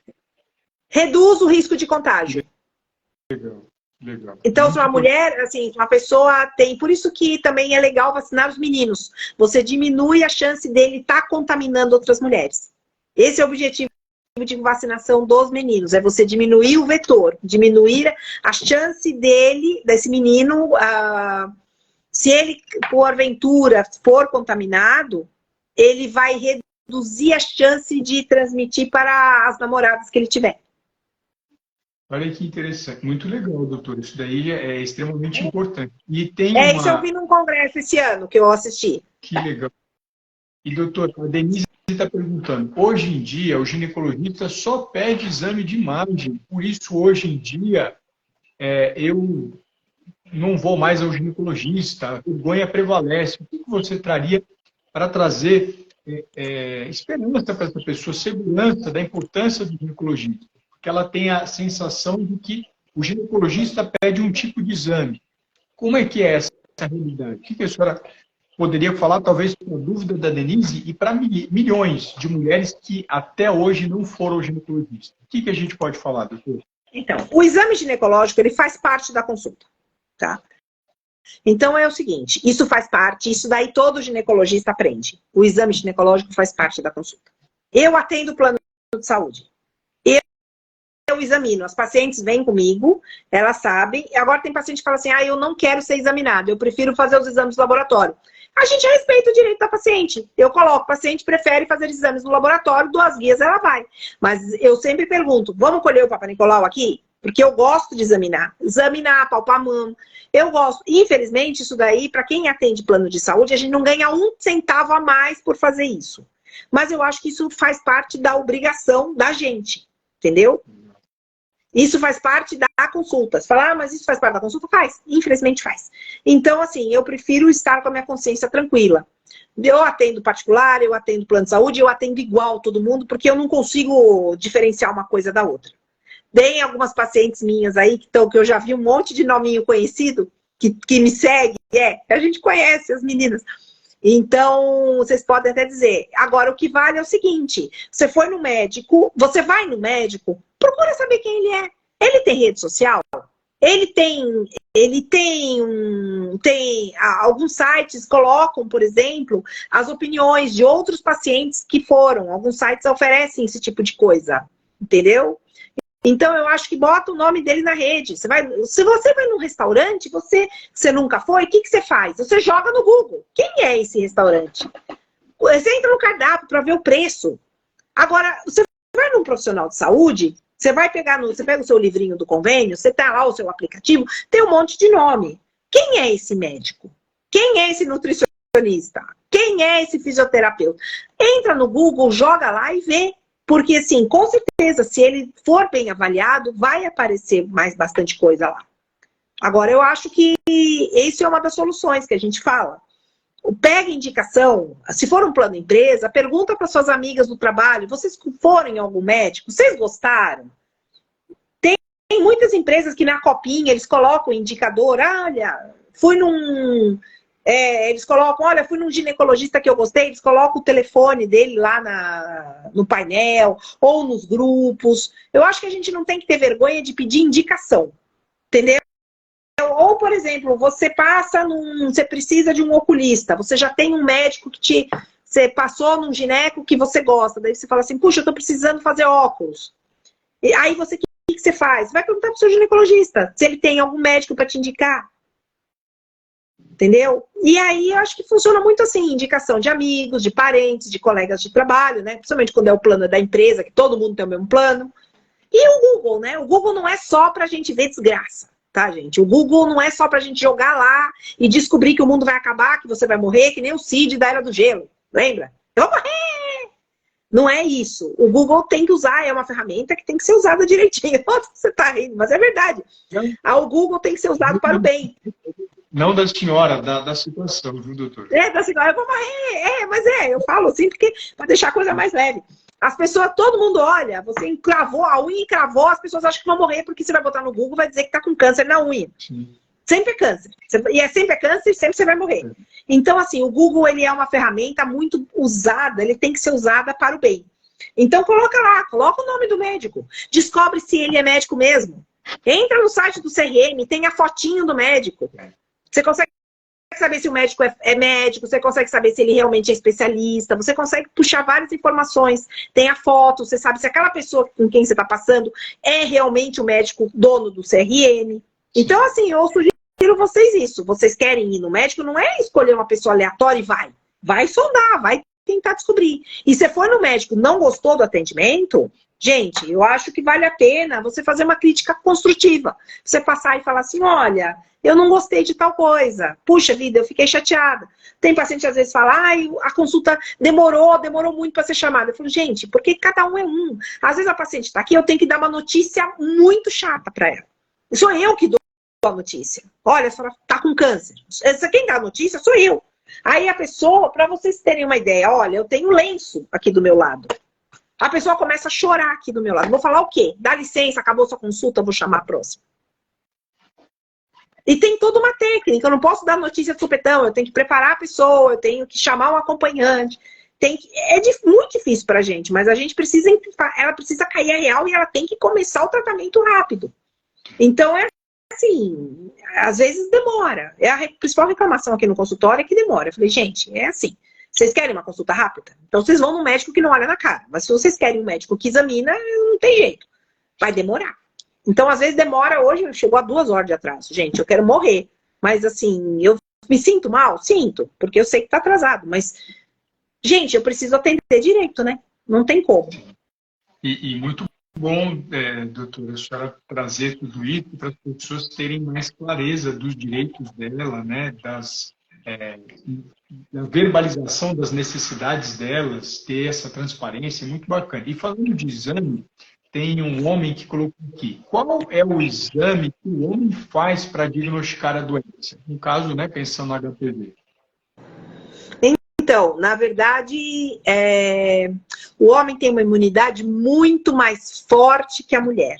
Reduz o risco de contágio. Legal, legal. Então, se uma mulher, assim, uma pessoa tem... Por isso que também é legal vacinar os meninos. Você diminui a chance dele estar contaminando outras mulheres. Esse é o objetivo de vacinação dos meninos. É você diminuir o vetor, diminuir a chance dele, desse menino... se ele, porventura, for contaminado, ele vai reduzir a chance de transmitir para as namoradas que ele tiver. Olha que interessante. Muito legal, doutor. Isso daí é extremamente importante. E tem Isso eu vi num congresso esse ano que eu assisti. Que legal. E, doutor, a Denise está perguntando: hoje em dia, o ginecologista só pede exame de imagem. Por isso, hoje em dia, eu não vou mais ao ginecologista. A vergonha prevalece. O que você traria para trazer esperança para essa pessoa, segurança da importância do ginecologista? Porque ela tem a sensação de que o ginecologista pede um tipo de exame. Como é que é essa realidade? O que a senhora poderia falar, talvez, com a dúvida da Denise, e para milhões de mulheres que até hoje não foram ao ginecologista? O que a gente pode falar, doutor? Então, o exame ginecológico, ele faz parte da consulta, tá? Então é o seguinte, isso faz parte, isso daí todo ginecologista aprende. O exame ginecológico faz parte da consulta. Eu atendo o plano de saúde. Eu examino, as pacientes vêm comigo, elas sabem. Agora tem paciente que fala assim, eu não quero ser examinado, eu prefiro fazer os exames no laboratório. A gente respeita o direito da paciente. Eu coloco, o paciente prefere fazer exames no laboratório, 2 guias ela vai. Mas eu sempre pergunto, vamos colher o Papa Nicolau aqui? Porque eu gosto de examinar, palpar a mão. Eu gosto. Infelizmente, isso daí, para quem atende plano de saúde, a gente não ganha 1 centavo a mais por fazer isso. Mas eu acho que isso faz parte da obrigação da gente, entendeu? Isso faz parte da consulta. Você fala, mas isso faz parte da consulta? Faz. Infelizmente faz. Então, assim, eu prefiro estar com a minha consciência tranquila. Eu atendo particular, eu atendo plano de saúde, eu atendo igual todo mundo, porque eu não consigo diferenciar uma coisa da outra. Tem algumas pacientes minhas aí, que eu já vi um monte de nominho conhecido, que me segue, a gente conhece as meninas. Então, vocês podem até dizer. Agora, o que vale é o seguinte, você vai no médico, procura saber quem ele é. Ele tem rede social? Alguns sites colocam, por exemplo, as opiniões de outros pacientes que foram. Alguns sites oferecem esse tipo de coisa, entendeu? Então, eu acho que bota o nome dele na rede. Se você vai num restaurante, você nunca foi, o que você faz? Você joga no Google. Quem é esse restaurante? Você entra no cardápio para ver o preço. Agora, você vai num profissional de saúde, você pega o seu livrinho do convênio, você tá lá o seu aplicativo, tem um monte de nome. Quem é esse médico? Quem é esse nutricionista? Quem é esse fisioterapeuta? Entra no Google, joga lá e vê. Porque, assim, com certeza, se ele for bem avaliado, vai aparecer bastante coisa lá. Agora, eu acho que isso é uma das soluções que a gente fala. Pega indicação, se for um plano empresa, pergunta para suas amigas do trabalho, vocês foram em algum médico? Vocês gostaram? Tem muitas empresas que na copinha eles colocam indicador, olha, fui num... eles colocam, olha, fui num ginecologista que eu gostei, eles colocam o telefone dele lá no painel, ou nos grupos. Eu acho que a gente não tem que ter vergonha de pedir indicação, entendeu? Ou, por exemplo, você precisa de um oculista, você já tem um médico que você passou num gineco que você gosta, daí você fala assim, puxa, eu tô precisando fazer óculos. E aí o que você faz? Vai perguntar pro seu ginecologista se ele tem algum médico para te indicar. Entendeu? E aí eu acho que funciona muito assim, indicação de amigos, de parentes, de colegas de trabalho, né? Principalmente quando é o plano da empresa, que todo mundo tem o mesmo plano. E o Google, né? O Google não é só pra gente ver desgraça, tá, gente? O Google não é só pra gente jogar lá e descobrir que o mundo vai acabar, que você vai morrer, que nem o Cid da Era do Gelo. Lembra? Eu vou morrer! Não é isso. O Google tem que usar, é uma ferramenta que tem que ser usada direitinho. Nossa, você tá rindo, mas é verdade. O Google tem que ser usado para o bem. Não da senhora, da situação, viu, doutor? Da senhora, eu vou morrer. Mas eu falo assim, porque para deixar a coisa mais leve. As pessoas, todo mundo olha, você encravou, a unha encravou, as pessoas acham que vão morrer porque você vai botar no Google, vai dizer que tá com câncer na unha. Sim. Sempre é câncer. E sempre é câncer, sempre você vai morrer. Então, assim, o Google, ele é uma ferramenta muito usada, ele tem que ser usada para o bem. Então, coloca lá, coloca o nome do médico. Descobre se ele é médico mesmo. Entra no site do CRM, tem a fotinho do médico. Você consegue saber se o médico é médico, você consegue saber se ele realmente é especialista, você consegue puxar várias informações. Tem a foto, você sabe se aquela pessoa com quem você está passando é realmente o médico dono do CRM. Então, assim, eu sugiro vocês isso. Vocês querem ir no médico, não é escolher uma pessoa aleatória e vai. Vai sondar, vai tentar descobrir. E se for no médico não gostou do atendimento, gente, eu acho que vale a pena você fazer uma crítica construtiva. Você passar e falar assim, olha, eu não gostei de tal coisa. Puxa vida, eu fiquei chateada. Tem paciente que às vezes fala, ai, a consulta demorou muito para ser chamada. Eu falo, gente, porque cada um é um. Às vezes a paciente está aqui, eu tenho que dar uma notícia muito chata para ela. Sou eu que dou a notícia. Olha, a senhora está com câncer. Quem dá a notícia sou eu. Aí a pessoa, para vocês terem uma ideia, olha, eu tenho lenço aqui do meu lado. A pessoa começa a chorar aqui do meu lado. Vou falar o quê? Dá licença, acabou sua consulta, vou chamar a próxima. E tem toda uma técnica. Eu não posso dar notícia de supetão. Eu tenho que preparar a pessoa, eu tenho que chamar um acompanhante. Muito difícil pra gente, mas a gente precisa, ela precisa cair a real e ela tem que começar o tratamento rápido. Então, é assim, às vezes demora. É a principal reclamação aqui no consultório é que demora. Eu falei, gente, é assim. Vocês querem uma consulta rápida? Então, vocês vão num médico que não olha na cara. Mas se vocês querem um médico que examina, não tem jeito. Vai demorar. Então, às vezes demora. Hoje chegou a 2 horas de atraso. Gente, eu quero morrer. Mas, assim, eu me sinto mal? Sinto. Porque eu sei que tá atrasado. Mas, gente, eu preciso atender direito, né? Não tem como. E muito bom, doutora, a senhora trazer tudo isso para as pessoas terem mais clareza dos direitos dela, né, da verbalização das necessidades delas, ter essa transparência, é muito bacana. E falando de exame, tem um homem que colocou aqui, qual é o exame que o homem faz para diagnosticar a doença? No caso, né, pensando no HPV. Então, na verdade, o homem tem uma imunidade muito mais forte que a mulher.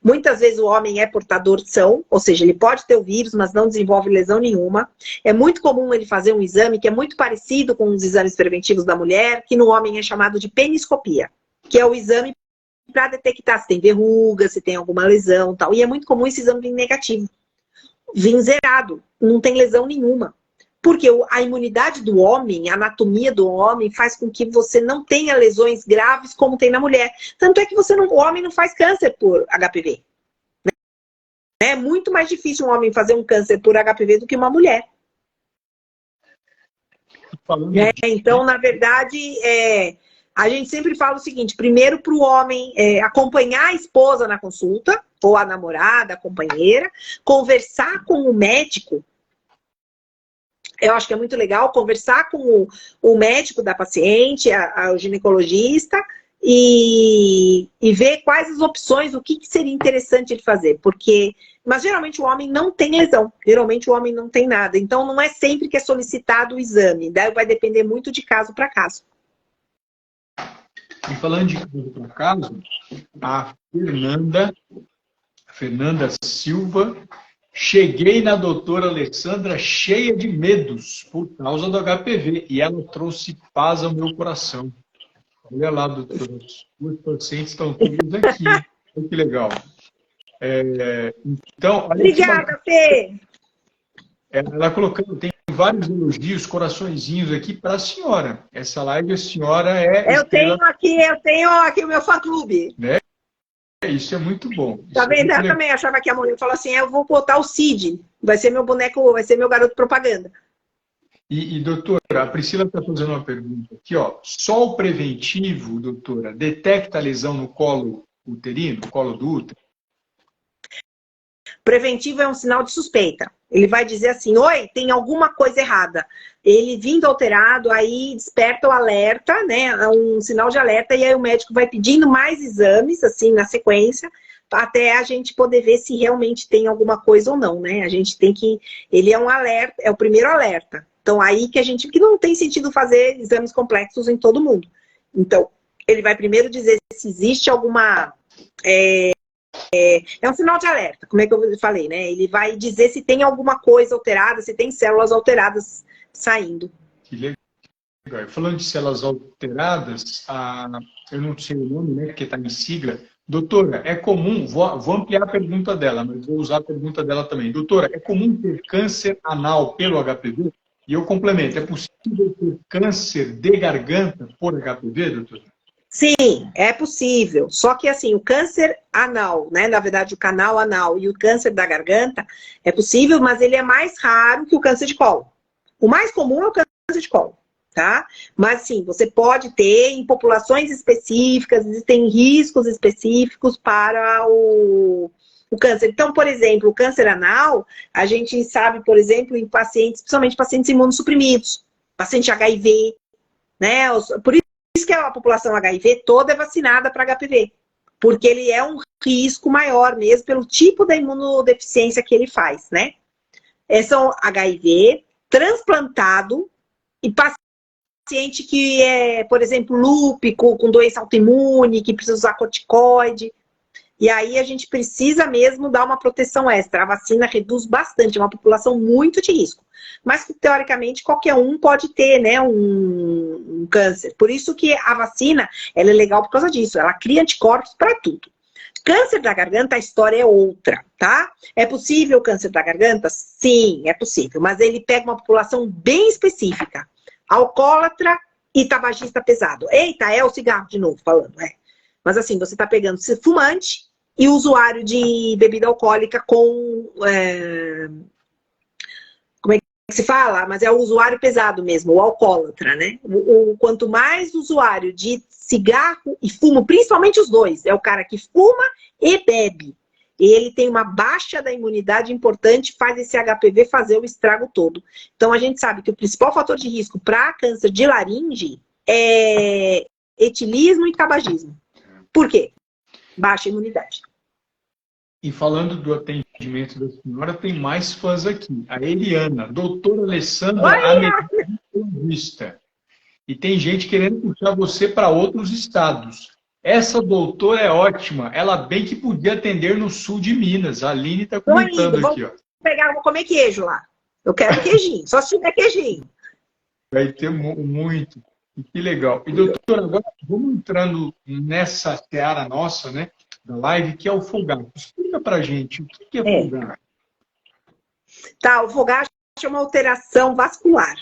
Muitas vezes o homem é portador são, ou seja, ele pode ter o vírus, mas não desenvolve lesão nenhuma. É muito comum ele fazer um exame que é muito parecido com os exames preventivos da mulher, que no homem é chamado de peniscopia, que é o exame para detectar se tem verruga, se tem alguma lesão e tal. E é muito comum esse exame vir negativo, vir zerado, não tem lesão nenhuma. Porque a imunidade do homem, a anatomia do homem faz com que você não tenha lesões graves como tem na mulher. Tanto é que o homem não faz câncer por HPV. É muito mais difícil um homem fazer um câncer por HPV do que uma mulher. Então, na verdade, a gente sempre fala o seguinte, primeiro para o homem acompanhar a esposa na consulta, ou a namorada, a companheira, conversar com o médico. Eu acho que é muito legal conversar com o médico da paciente, o ginecologista, e ver quais as opções, o que seria interessante ele fazer. Mas geralmente o homem não tem lesão, geralmente o homem não tem nada. Então não é sempre que é solicitado o exame, daí vai depender muito de caso para caso. E falando de caso para caso, a Fernanda Silva... Cheguei na doutora Alessandra cheia de medos por causa do HPV e ela trouxe paz ao meu coração. Olha lá, doutora, os pacientes estão todos aqui. Olha que legal. Então, obrigada, Fê! Ela colocando, tem vários elogios, coraçõezinhos aqui para a senhora. Essa live, a senhora é... Eu tenho aqui o meu fã-clube. Né? Isso é muito bom. Tá vendo? Eu também achava que a mulher falou assim, eu vou botar o Cid, vai ser meu boneco, vai ser meu garoto propaganda. E doutora, a Priscila está fazendo uma pergunta aqui, ó. Só o preventivo, doutora, detecta a lesão no colo uterino, no colo do útero? Preventivo é um sinal de suspeita. Ele vai dizer assim, oi, tem alguma coisa errada. Ele vindo alterado, aí desperta o alerta, né? Um sinal de alerta, e aí o médico vai pedindo mais exames, assim, na sequência, até a gente poder ver se realmente tem alguma coisa ou não, né? A gente tem que... Ele é um alerta, é o primeiro alerta. Então, aí que a gente... que não tem sentido fazer exames complexos em todo mundo. Então, ele vai primeiro dizer se existe alguma... É um sinal de alerta, como é que eu falei, né? Ele vai dizer se tem alguma coisa alterada, se tem células alteradas saindo. Que legal. Falando de células alteradas, eu não sei o nome, né, porque está em sigla. Doutora, é comum, vou ampliar a pergunta dela, mas vou usar a pergunta dela também. Doutora, é comum ter câncer anal pelo HPV? E eu complemento, é possível ter câncer de garganta por HPV, doutora? Sim, é possível. Só que assim, o câncer anal, né? Na verdade, o canal anal e o câncer da garganta é possível, mas ele é mais raro que o câncer de colo. O mais comum é o câncer de colo, tá? Mas sim, você pode ter em populações específicas, existem riscos específicos para o câncer. Então, por exemplo, o câncer anal, a gente sabe, por exemplo, em pacientes, principalmente pacientes imunossuprimidos, paciente HIV, né? Por isso que a população HIV toda é vacinada para HPV, porque ele é um risco maior mesmo pelo tipo da imunodeficiência que ele faz, né? São HIV, transplantado e paciente que é, por exemplo, lúpico, com doença autoimune, que precisa usar corticoide. E aí a gente precisa mesmo dar uma proteção extra. A vacina reduz bastante, é uma população muito de risco. Mas, teoricamente, qualquer um pode ter, né, um câncer. Por isso que a vacina, ela é legal por causa disso. Ela cria anticorpos para tudo. Câncer da garganta, a história é outra, tá? É possível o câncer da garganta? Sim, é possível. Mas ele pega uma população bem específica. Alcoólatra e tabagista pesado. Eita, é o cigarro de novo falando, Mas assim, você está pegando fumante e usuário de bebida alcoólica com... como é que se fala? Mas é o usuário pesado mesmo, o alcoólatra, né? Quanto mais usuário de cigarro e fumo, principalmente os dois, é o cara que fuma e bebe. Ele tem uma baixa da imunidade importante, faz esse HPV fazer o estrago todo. Então, a gente sabe que o principal fator de risco para câncer de laringe é etilismo e tabagismo. Por quê? Baixa imunidade. E falando do atendimento da senhora, tem mais fãs aqui. A Eliana, doutora Alessandra, ametrologista. E tem gente querendo puxar você para outros estados. Essa doutora é ótima. Ela bem que podia atender no sul de Minas. A Aline está comentando aqui, ó. Vou comer queijo lá. Eu quero queijinho, só se tiver queijinho. Vai ter muito. Que legal. E, doutora, agora vamos entrando nessa seara nossa, né, da live, que é o fogacho. Explica pra gente o que é fogacho. Tá, o fogacho é uma alteração vascular.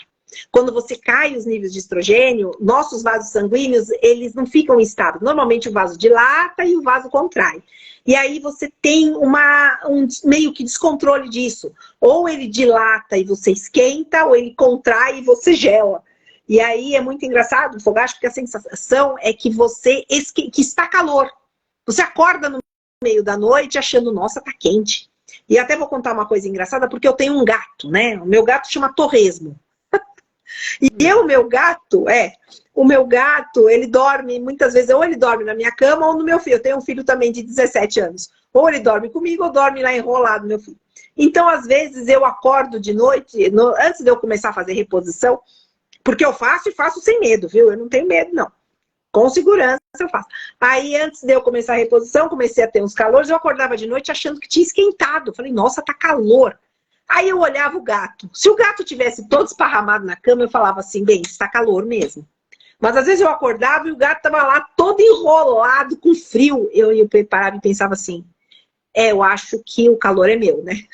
Quando você cai os níveis de estrogênio, nossos vasos sanguíneos, eles não ficam estáveis. Normalmente o vaso dilata e o vaso contrai. E aí você tem um meio que descontrole disso. Ou ele dilata e você esquenta, ou ele contrai e você gela. E aí é muito engraçado o fogacho, porque a sensação é que que está calor. Você acorda no meio da noite achando, nossa, tá quente. E até vou contar uma coisa engraçada, porque eu tenho um gato, né? O meu gato chama Torresmo. E o meu gato, ele dorme, muitas vezes, ou ele dorme na minha cama ou no meu filho. Eu tenho um filho também de 17 anos. Ou ele dorme comigo ou dorme lá enrolado, meu filho. Então, às vezes, eu acordo de noite, antes de eu começar a fazer reposição, porque eu faço e faço sem medo, viu? Eu não tenho medo, não. Com segurança eu faço. Aí, antes de eu começar a reposição, comecei a ter uns calores, eu acordava de noite achando que tinha esquentado. Falei, nossa, tá calor. Aí eu olhava o gato. Se o gato tivesse todo esparramado na cama, eu falava assim, bem, está calor mesmo. Mas às vezes eu acordava e o gato estava lá todo enrolado, com frio. Eu parava e pensava assim, eu acho que o calor é meu, né?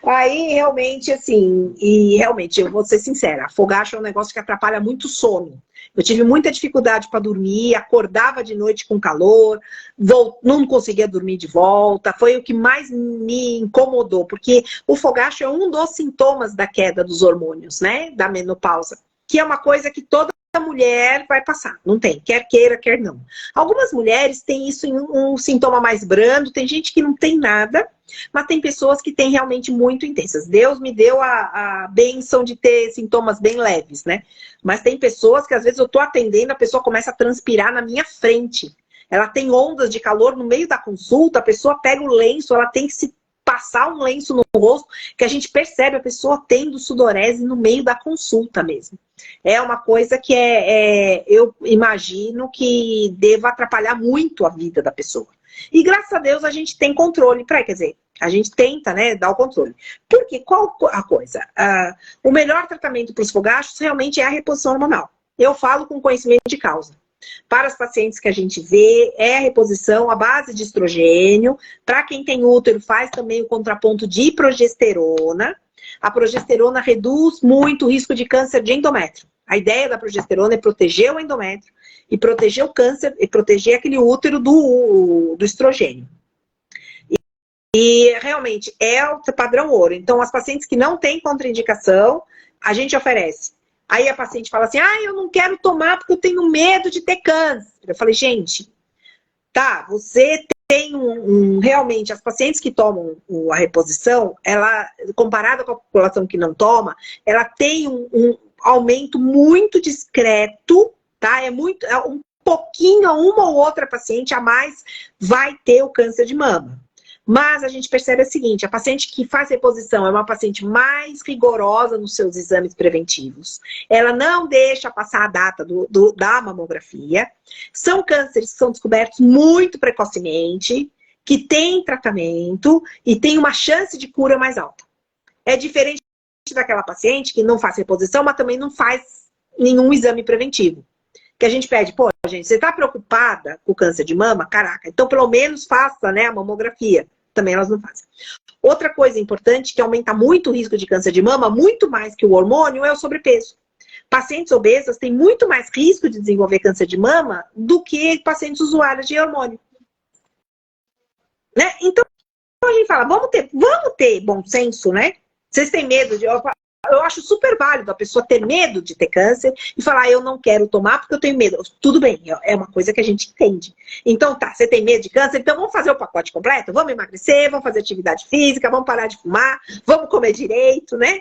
Aí, realmente, assim, eu vou ser sincera, fogacho é um negócio que atrapalha muito o sono. Eu tive muita dificuldade para dormir, acordava de noite com calor, não conseguia dormir de volta, foi o que mais me incomodou, porque o fogacho é um dos sintomas da queda dos hormônios, né, da menopausa, que é uma coisa que toda mulher vai passar, não tem, quer queira, quer não. Algumas mulheres têm isso em um sintoma mais brando, tem gente que não tem nada, Mas tem pessoas que têm realmente muito intensas. Deus me deu a bênção de ter sintomas bem leves, né? Mas tem pessoas que às vezes eu tô atendendo, a pessoa começa a transpirar na minha frente. Ela tem ondas de calor no meio da consulta, a pessoa pega o lenço, ela tem que se passar um lenço no rosto, que a gente percebe a pessoa tendo sudorese no meio da consulta mesmo. É uma coisa que eu imagino que deva atrapalhar muito a vida da pessoa. E graças a Deus a gente tem controle para, quer dizer, a gente tenta, né, dar o controle. Porque qual a coisa? O melhor tratamento para os fogachos realmente é a reposição hormonal. Eu falo com conhecimento de causa. Para as pacientes que a gente vê, é a reposição à base de estrogênio. Para quem tem útero, faz também o contraponto de progesterona. A progesterona reduz muito o risco de câncer de endométrio. A ideia da progesterona é proteger o endométrio e proteger o câncer e proteger aquele útero do estrogênio. E realmente é o padrão ouro. Então, as pacientes que não têm contraindicação, a gente oferece. Aí a paciente fala assim, eu não quero tomar porque eu tenho medo de ter câncer. Eu falei, gente, tá, você tem realmente, as pacientes que tomam a reposição, ela, comparada com a população que não toma, ela tem um aumento muito discreto, tá? É um pouquinho, uma ou outra paciente a mais vai ter o câncer de mama. Mas a gente percebe o seguinte, a paciente que faz reposição é uma paciente mais rigorosa nos seus exames preventivos. Ela não deixa passar a data da mamografia. São cânceres que são descobertos muito precocemente, que têm tratamento e tem uma chance de cura mais alta. É diferente daquela paciente que não faz reposição, mas também não faz nenhum exame preventivo. Que a gente pede, pô, gente, você está preocupada com o câncer de mama? Caraca, então pelo menos faça, né, a mamografia. Também elas não fazem. Outra coisa importante que aumenta muito o risco de câncer de mama, muito mais que o hormônio, é o sobrepeso. Pacientes obesas têm muito mais risco de desenvolver câncer de mama do que pacientes usuários de hormônio. Né? Então, a gente fala, vamos ter bom senso, né? Vocês têm medo de... Eu acho super válido a pessoa ter medo de ter câncer e falar, eu não quero tomar porque eu tenho medo. Tudo bem, é uma coisa que a gente entende. Então tá, você tem medo de câncer, então vamos fazer o pacote completo? Vamos emagrecer, vamos fazer atividade física, vamos parar de fumar, vamos comer direito, né?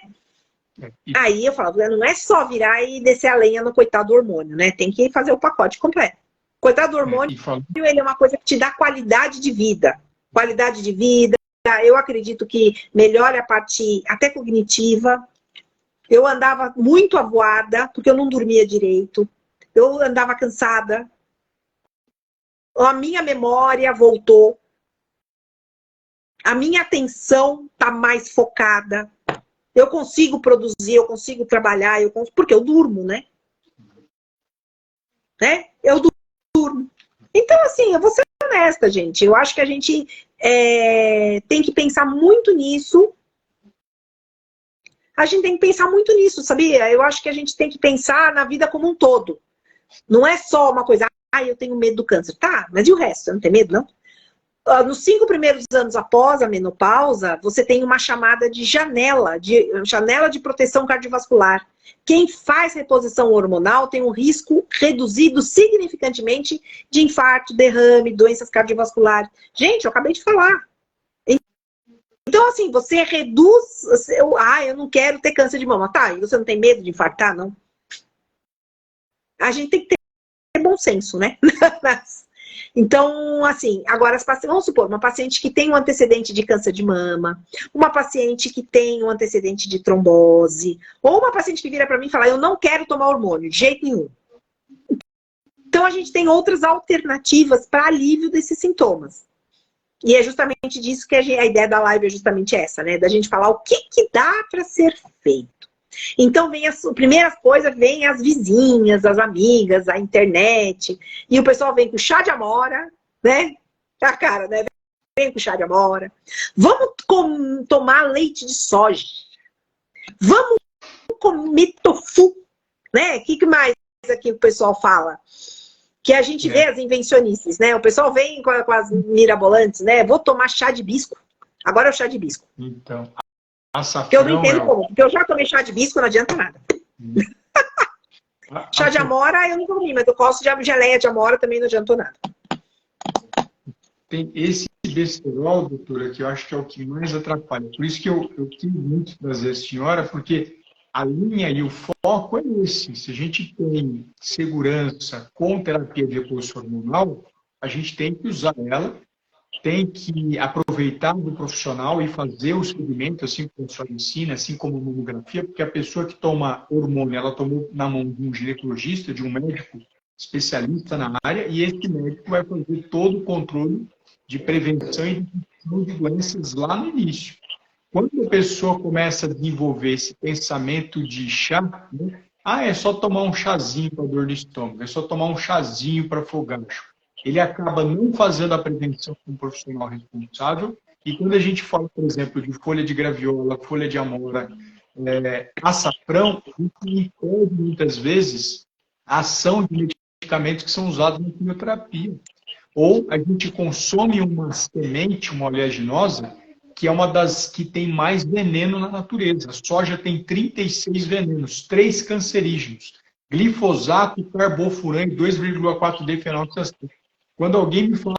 Aí eu falo, não é só virar e descer a lenha no coitado do hormônio, né? Tem que fazer o pacote completo. Coitado do hormônio, ele é uma coisa que te dá qualidade de vida. Qualidade de vida, eu acredito que melhora a parte até cognitiva. Eu andava muito avoada, porque eu não dormia direito. Eu andava cansada. A minha memória voltou. A minha atenção está mais focada. Eu consigo produzir, eu consigo trabalhar, porque eu durmo, né? Eu durmo. Então, assim, eu vou ser honesta, gente. Eu acho que a gente tem que pensar muito nisso. A gente tem que pensar muito nisso, sabia? Eu acho que a gente tem que pensar na vida como um todo. Não é só uma coisa, eu tenho medo do câncer. Tá, mas e o resto? Você não tem medo, não? Nos 5 primeiros anos após a menopausa, você tem uma chamada de janela de proteção cardiovascular. Quem faz reposição hormonal tem um risco reduzido significantemente de infarto, derrame, doenças cardiovasculares. Gente, eu acabei de falar. Então, assim, você reduz... eu não quero ter câncer de mama. Tá, e você não tem medo de infartar, não? A gente tem que ter bom senso, né? Então, assim, agora, vamos supor, uma paciente que tem um antecedente de câncer de mama, uma paciente que tem um antecedente de trombose, ou uma paciente que vira para mim e fala, eu não quero tomar hormônio, de jeito nenhum. Então, a gente tem outras alternativas para alívio desses sintomas. E é justamente disso que a ideia da live é justamente essa, né? Da gente falar o que dá para ser feito. Então, as primeiras coisas, vem as vizinhas, as amigas, a internet. E o pessoal vem com chá de amora, né? A cara, né? Vem com chá de amora. Vamos tomar leite de soja. Vamos comer tofu, né? O que mais aqui o pessoal fala? Que a gente vê as invencionices, né? O pessoal vem com as mirabolantes, né? Vou tomar chá de hibisco. Agora é o chá de hibisco. Então, que eu não entendo como. Porque eu já tomei chá de hibisco, não adianta nada. Chá de amora eu não comi, mas eu gosto de geleia de amora, também não adiantou nada. Esse besterol, doutora, que eu acho que é o que mais atrapalha. Por isso que eu quis muito trazer a senhora, porque a linha e o foco é esse. Se a gente tem segurança com terapia de repouso hormonal, a gente tem que usar ela, tem que aproveitar do profissional e fazer o segmento, assim como a senhora ensina, assim como a mamografia, porque a pessoa que toma hormônio, ela tomou na mão de um ginecologista, de um médico especialista na área, e esse médico vai fazer todo o controle de prevenção e de doenças lá no início. Quando a pessoa começa a desenvolver esse pensamento de chá, né? É só tomar um chazinho para dor no estômago, é só tomar um chazinho para fogacho. Ele acaba não fazendo a prevenção com um profissional responsável. E quando a gente fala, por exemplo, de folha de graviola, folha de amora, açafrão, a gente impede muitas vezes a ação de medicamentos que são usados na quimioterapia. Ou a gente consome uma semente, uma oleaginosa, que é uma das que tem mais veneno na natureza. A soja tem 36 venenos, 3 cancerígenos, glifosato, carbofurante, 2,4-D fenolfosfato. Quando alguém me fala,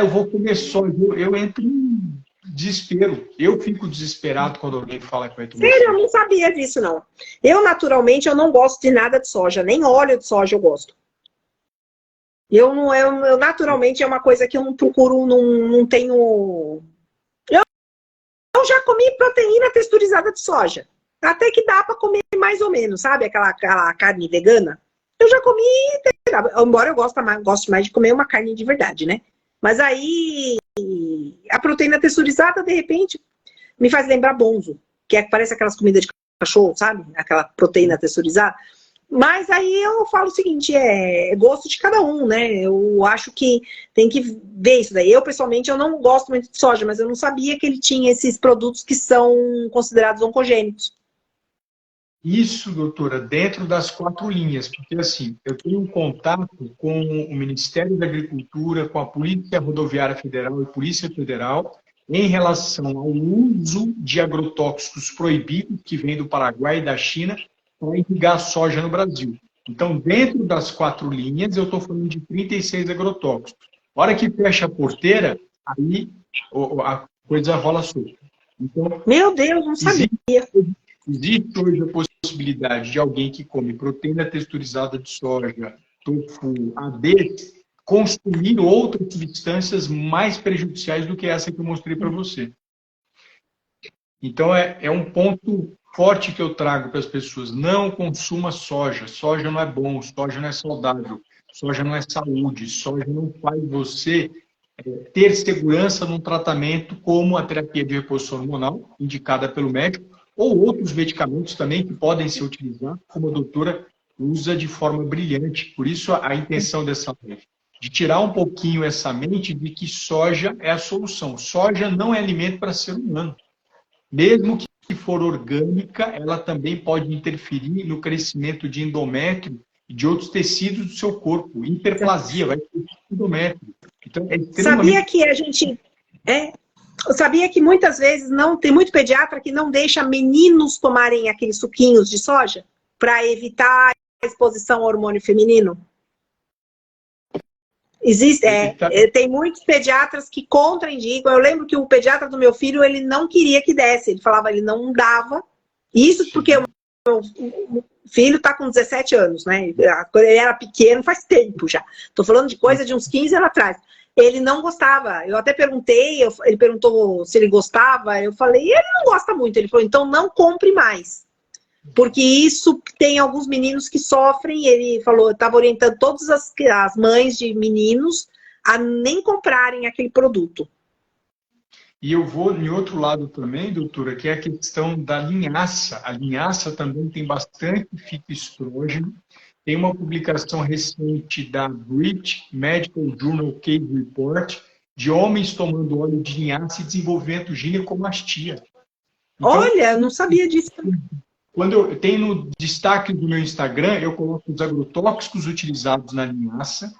eu vou comer soja, eu entro em desespero. Eu fico desesperado quando alguém fala que vai tomar soja. Sério, eu não sabia disso, não. Eu, naturalmente, eu não gosto de nada de soja, nem óleo de soja eu gosto. Eu naturalmente, é uma coisa que eu não procuro, não tenho... Eu já comi proteína texturizada de soja. Até que dá para comer mais ou menos, sabe? Aquela carne vegana. Eu já comi, embora eu goste mais de comer uma carne de verdade, né? Mas aí, a proteína texturizada, de repente, me faz lembrar bonzo, que parece aquelas comidas de cachorro, sabe? Aquela proteína texturizada. Mas aí eu falo o seguinte, é gosto de cada um, né? Eu acho que tem que ver isso daí. Eu, pessoalmente, eu não gosto muito de soja, mas eu não sabia que ele tinha esses produtos que são considerados oncogênicos. Isso, doutora, dentro das 4 linhas, porque assim, eu tenho um contato com o Ministério da Agricultura, com a Polícia Rodoviária Federal e Polícia Federal, em relação ao uso de agrotóxicos proibidos que vêm do Paraguai e da China para irrigar soja no Brasil. Então, dentro das 4 linhas, eu estou falando de 36 agrotóxicos. A hora que fecha a porteira, aí a coisa rola solta. Então, meu Deus, não sabia. Existe hoje a possibilidade de alguém que come proteína texturizada de soja, tofu, AD, consumir outras substâncias mais prejudiciais do que essa que eu mostrei para você. Então, é um ponto forte que eu trago para as pessoas. Não consuma soja. Soja não é bom, soja não é saudável, soja não é saúde, soja não faz você ter segurança num tratamento como a terapia de reposição hormonal, indicada pelo médico, ou outros medicamentos também que podem ser utilizados, como a doutora usa de forma brilhante. Por isso, a intenção dessa live, de tirar um pouquinho essa mente de que soja é a solução. Soja não é alimento para ser humano. Mesmo que for orgânica, ela também pode interferir no crescimento de endométrio e de outros tecidos do seu corpo. Hiperplasia, vai ter endométrio. Então, Sabia que a gente... Eu sabia que muitas vezes tem muito pediatra que não deixa meninos tomarem aqueles suquinhos de soja para evitar a exposição ao hormônio feminino? Tem muitos pediatras que contraindicam. Eu lembro que o pediatra do meu filho, ele não queria que desse. Ele falava, ele não dava. Isso porque o meu filho está com 17 anos, né? Quando ele era pequeno, faz tempo já. Estou falando de coisa de uns 15 anos atrás. Ele não gostava. Eu até perguntei, ele perguntou se ele gostava. Eu falei, ele não gosta muito. Ele falou, então não compre mais. Porque isso tem alguns meninos que sofrem. Ele falou, estava orientando todas as mães de meninos a nem comprarem aquele produto. E eu vou em outro lado também, doutora, que é a questão da linhaça. A linhaça também tem bastante fitoestrógeno. Tem uma publicação recente da British Medical Journal Case Report de homens tomando óleo de linhaça e desenvolvendo ginecomastia. Então, olha, eu não sabia disso. Quando eu tenho no destaque do meu Instagram, eu coloco os agrotóxicos utilizados na linhaça.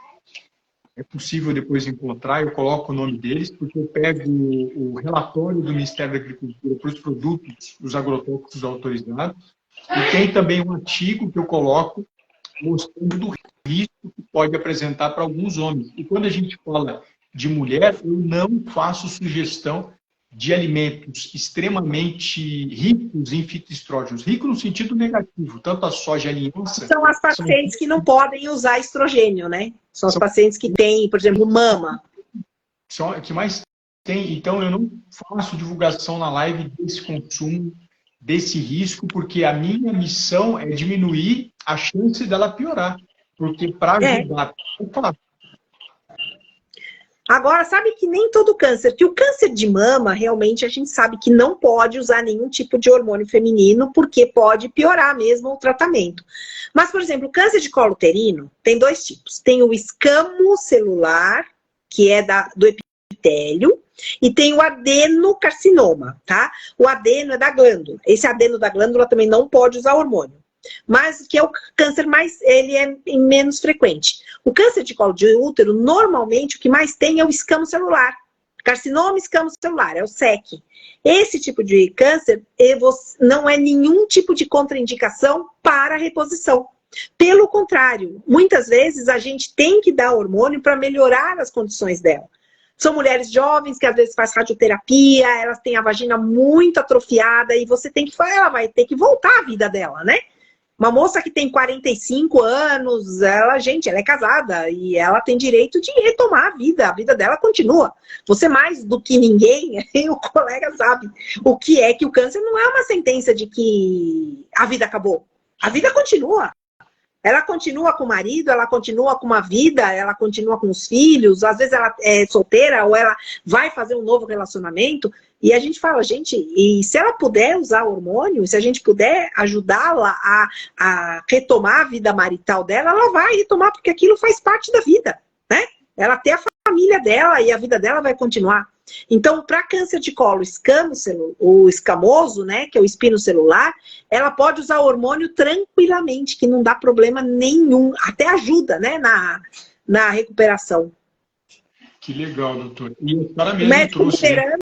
É possível depois encontrar, eu coloco o nome deles, porque eu pego o relatório do Ministério da Agricultura para os produtos, os agrotóxicos autorizados. E tem também um artigo que eu coloco mostrando do risco que pode apresentar para alguns homens. E quando a gente fala de mulher, eu não faço sugestão de alimentos extremamente ricos em fitoestrógenos. Rico no sentido negativo, tanto a soja e a linhaça... São as pacientes que não podem usar estrogênio, né? São as pacientes que têm, por exemplo, mama. São que mais tem. Então, eu não faço divulgação na live desse consumo, desse risco, porque a minha missão é diminuir a chance dela piorar. Porque para ajudar... Agora, sabe que nem todo câncer, que o câncer de mama, realmente, a gente sabe que não pode usar nenhum tipo de hormônio feminino, porque pode piorar mesmo o tratamento. Mas, por exemplo, o câncer de colo uterino tem dois tipos. Tem o escamo celular, que é do epitélio, e tem o adenocarcinoma, tá? O adeno é da glândula. Esse adeno da glândula também não pode usar hormônio. Mas que é o câncer mais, ele é menos frequente. O câncer de colo de útero, normalmente, o que mais tem é o escamo celular. Carcinoma escamo celular, é o SEC. Esse tipo de câncer não é nenhum tipo de contraindicação para a reposição. Pelo contrário, muitas vezes a gente tem que dar hormônio para melhorar as condições dela. São mulheres jovens que às vezes fazem radioterapia, elas têm a vagina muito atrofiada e ela vai ter que voltar à vida dela, né? Uma moça que tem 45 anos, ela é casada e ela tem direito de retomar a vida dela continua. Você mais do que ninguém, o colega sabe o que é que o câncer não é uma sentença de que a vida acabou. A vida continua. Ela continua com o marido, ela continua com uma vida, ela continua com os filhos, às vezes ela é solteira ou ela vai fazer um novo relacionamento. E a gente fala, gente, e se ela puder usar hormônio, se a gente puder ajudá-la a retomar a vida marital dela, ela vai retomar, porque aquilo faz parte da vida, né? Ela tem a família dela e a vida dela vai continuar. Então, para câncer de colo o escamoso, né, que é o espino celular, ela pode usar hormônio tranquilamente, que não dá problema nenhum, até ajuda, né, na recuperação. Que legal, doutor. E o cara mesmo trouxe a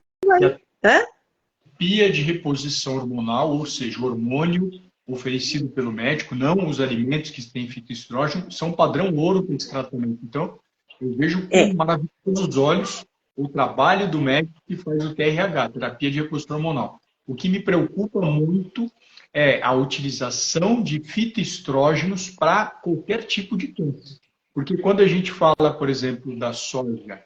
terapia de reposição hormonal, ou seja, o hormônio oferecido pelo médico, não os alimentos que têm fitoestrógeno, são padrão ouro para esse tratamento. Então, eu vejo com maravilhosos olhos o trabalho do médico que faz o TRH, terapia de reposição hormonal. O que me preocupa muito é a utilização de fitoestrógenos para qualquer tipo de câncer. Porque quando a gente fala, por exemplo, da soja,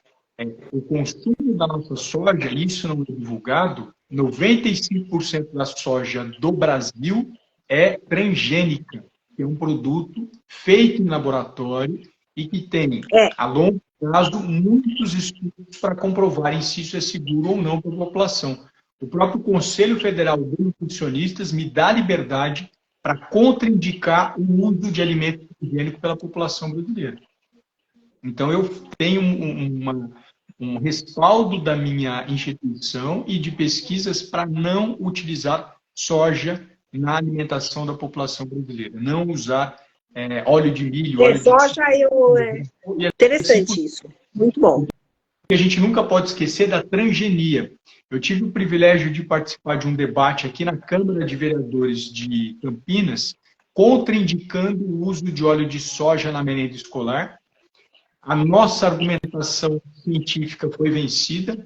o consumo da nossa soja, isso não é divulgado, 95% da soja do Brasil é transgênica, que é um produto feito em laboratório e que tem, a longo prazo, muitos estudos para comprovarem se isso é seguro ou não para a população. O próprio Conselho Federal de Nutricionistas me dá liberdade para contraindicar o uso de alimento transgênico pela população brasileira. Então, eu tenho um respaldo da minha instituição e de pesquisas para não utilizar soja na alimentação da população brasileira. Não usar óleo de milho, óleo soja, interessante isso. Muito bom. A gente nunca pode esquecer da transgenia. Eu tive o privilégio de participar de um debate aqui na Câmara de Vereadores de Campinas, contraindicando o uso de óleo de soja na merenda escolar. A nossa argumentação científica foi vencida,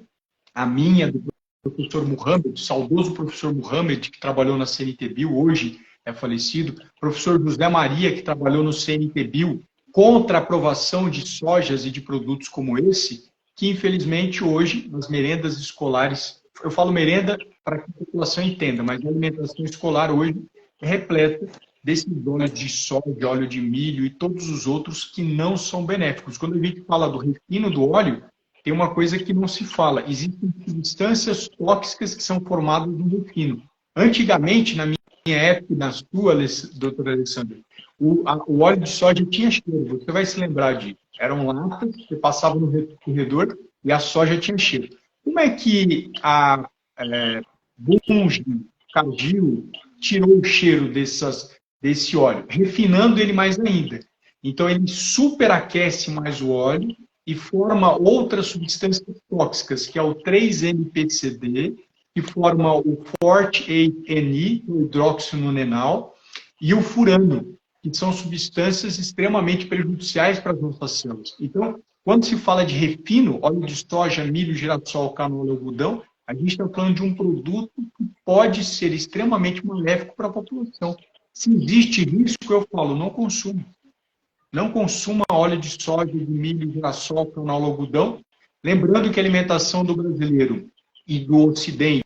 a minha, do professor Muhammad, saudoso professor Muhammad, que trabalhou na CNTBio, hoje é falecido, professor José Maria, que trabalhou no CNTBio, contra a aprovação de sojas e de produtos como esse, que infelizmente hoje, nas merendas escolares, eu falo merenda para que a população entenda, mas a alimentação escolar hoje é repleta desses óleos de soja, de óleo de milho e todos os outros que não são benéficos. Quando a gente fala do refino do óleo, tem uma coisa que não se fala. Existem substâncias tóxicas que são formadas no refino. Antigamente, na minha época, na sua, doutora Alessandra, o óleo de soja tinha cheiro. Você vai se lembrar disso. Eram latas, você passava no corredor e a soja tinha cheiro. Como é que a Bunge, Cargill, tirou o cheiro desse óleo? Refinando ele mais ainda. Então, ele superaquece mais o óleo e forma outras substâncias tóxicas, que é o 3-MPCD, que forma o Forte-8-NI, o hidroxinonenal, e o furano, que são substâncias extremamente prejudiciais para as nossas células. Então, Quando se fala de refino, óleo de soja, milho, girassol, canola, algodão, a gente está falando de um produto que pode ser extremamente maléfico para a população. Se existe risco, eu falo, não consuma. Não consuma óleo de soja, de milho, girassol, canola, algodão. Lembrando que a alimentação do brasileiro e do Ocidente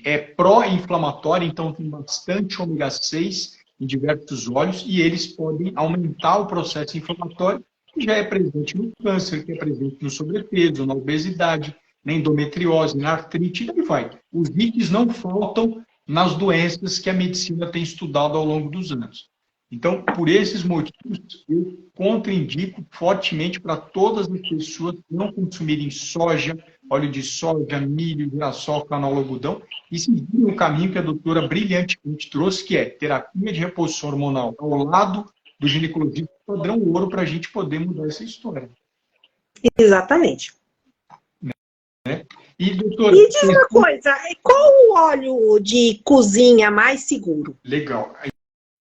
é pró-inflamatória, então tem bastante ômega 6 em diversos óleos e eles podem aumentar o processo inflamatório que já é presente no câncer, que é presente no sobrepeso, na obesidade, na endometriose, na artrite, e daí vai. Os itens não faltam nas doenças que a medicina tem estudado ao longo dos anos. Então, por esses motivos, eu contraindico fortemente para todas as pessoas não consumirem soja, óleo de soja, milho, girassol, canola, algodão, e seguirem o caminho que a doutora brilhantemente trouxe, que é terapia de reposição hormonal ao lado do ginecologista padrão ouro para a gente poder mudar essa história. Exatamente. Né? E, doutora, e diz uma coisa, qual o óleo de cozinha mais seguro? Legal.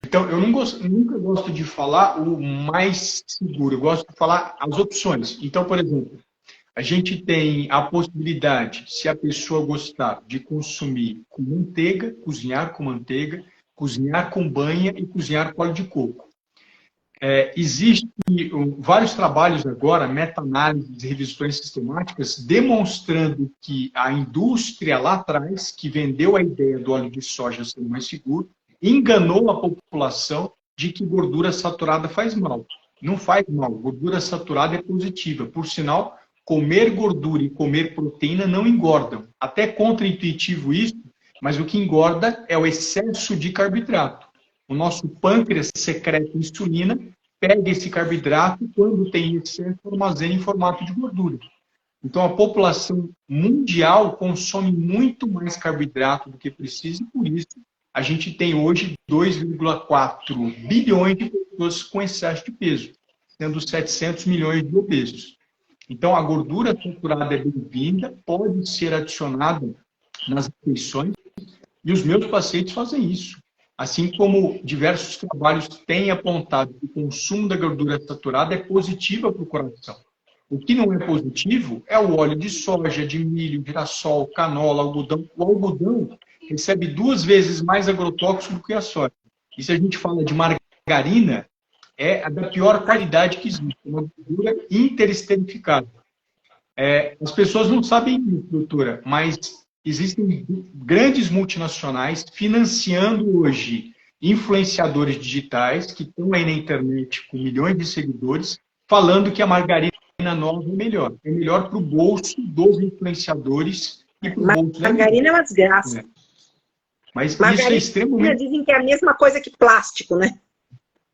Então, eu nunca gosto de falar o mais seguro, eu gosto de falar as opções. Então, por exemplo, a gente tem a possibilidade, se a pessoa gostar, de consumir com manteiga, cozinhar com banha e cozinhar com óleo de coco. Existem vários trabalhos agora, meta-análises e revisões sistemáticas, demonstrando que a indústria lá atrás, que vendeu a ideia do óleo de soja ser mais seguro, enganou a população de que gordura saturada faz mal. Não faz mal, gordura saturada é positiva. Por sinal, comer gordura e comer proteína não engordam. Até contra-intuitivo isso, mas o que engorda é o excesso de carboidrato. O nosso pâncreas secreta insulina, pega esse carboidrato e quando tem excesso, armazena em formato de gordura. Então, a população mundial consome muito mais carboidrato do que precisa e, por isso, a gente tem hoje 2,4 bilhões de pessoas com excesso de peso, sendo 700 milhões de obesos. Então, a gordura saturada é bem-vinda, pode ser adicionada nas refeições, e os meus pacientes fazem isso. Assim como diversos trabalhos têm apontado que o consumo da gordura saturada é positiva para o coração. O que não é positivo é o óleo de soja, de milho, girassol, canola, algodão. O algodão recebe 2 vezes mais agrotóxico do que a soja. E se a gente fala de margarina, é a da pior qualidade que existe, uma gordura interesterificada. As pessoas não sabem isso, doutora, mas existem grandes multinacionais financiando hoje influenciadores digitais que estão aí na internet com milhões de seguidores, falando que a margarina nova é melhor. É melhor para o bolso dos influenciadores e para o bolso da margarina é uma desgraça. Mas margarina, isso é extremamente... Dizem que é a mesma coisa que plástico, né?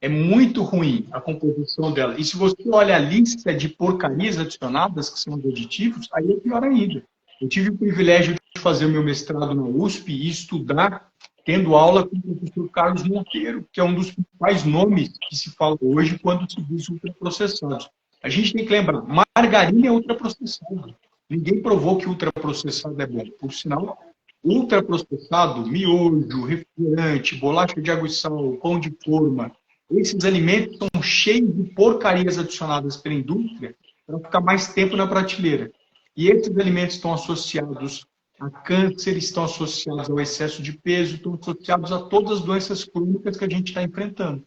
É muito ruim a composição dela. E se você olha a lista de porcarias adicionadas, que são os aditivos, aí é pior ainda. Eu tive o privilégio de fazer o meu mestrado na USP e estudar, tendo aula com o professor Carlos Monteiro, que é um dos principais nomes que se fala hoje quando se diz ultraprocessados. A gente tem que lembrar, margarina é ultraprocessado. Ninguém provou que ultraprocessado é bom. Por sinal, ultraprocessado, miojo, refrigerante, bolacha de água e sal, pão de forma, esses alimentos são cheios de porcarias adicionadas pela indústria para ficar mais tempo na prateleira. E esses alimentos estão associados a câncer, estão associados ao excesso de peso, estão associados a todas as doenças crônicas que a gente está enfrentando.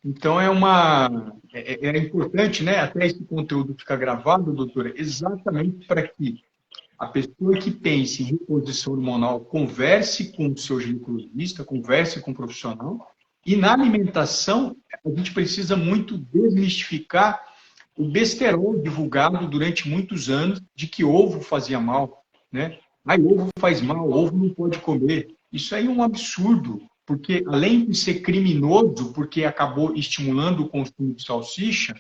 Então, é importante, né, até esse conteúdo ficar gravado, doutora, exatamente para que a pessoa que pense em reposição hormonal converse com o seu ginecologista, converse com o profissional, e na alimentação, a gente precisa muito desmistificar o besterol divulgado durante muitos anos de que ovo fazia mal, né? Ovo faz mal, ovo não pode comer. Isso aí é um absurdo, porque além de ser criminoso, porque acabou estimulando o consumo de salsicha,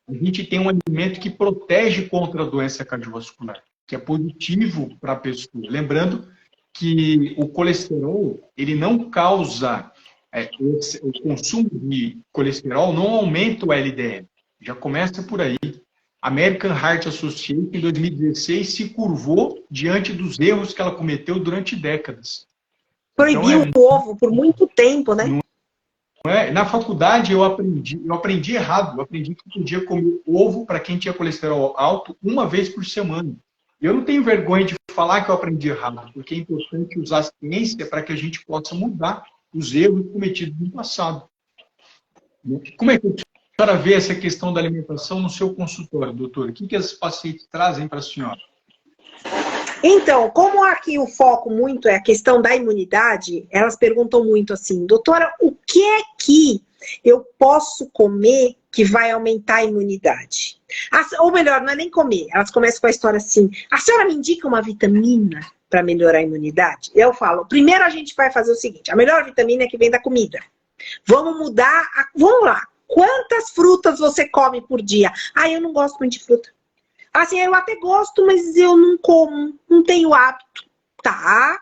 a gente tem um alimento que protege contra a doença cardiovascular, que é positivo para a pessoa. Lembrando que o colesterol, ele não causa... o consumo de colesterol não aumenta o LDL. Já começa por aí. American Heart Association, em 2016, se curvou diante dos erros que ela cometeu durante décadas. Proibiu o ovo por muito tempo, né? é? Na faculdade eu aprendi errado. Eu aprendi que podia comer ovo para quem tinha colesterol alto uma vez por semana. Eu não tenho vergonha de falar que eu aprendi errado, porque é importante usar a ciência para que a gente possa mudar os erros cometidos no passado. Como é que a senhora vê essa questão da alimentação no seu consultório, doutor? O que as pacientes trazem para a senhora? Então, como aqui o foco muito é a questão da imunidade, elas perguntam muito assim, doutora, o que é que eu posso comer que vai aumentar a imunidade? Ou melhor, não é nem comer, elas começam com a história assim, a senhora me indica uma vitamina para melhorar a imunidade? Eu falo, primeiro a gente vai fazer o seguinte, a melhor vitamina é que vem da comida. Vamos mudar, vamos lá, quantas frutas você come por dia? Ah, eu não gosto muito de fruta. Assim, eu até gosto, mas eu não como, não tenho hábito, tá?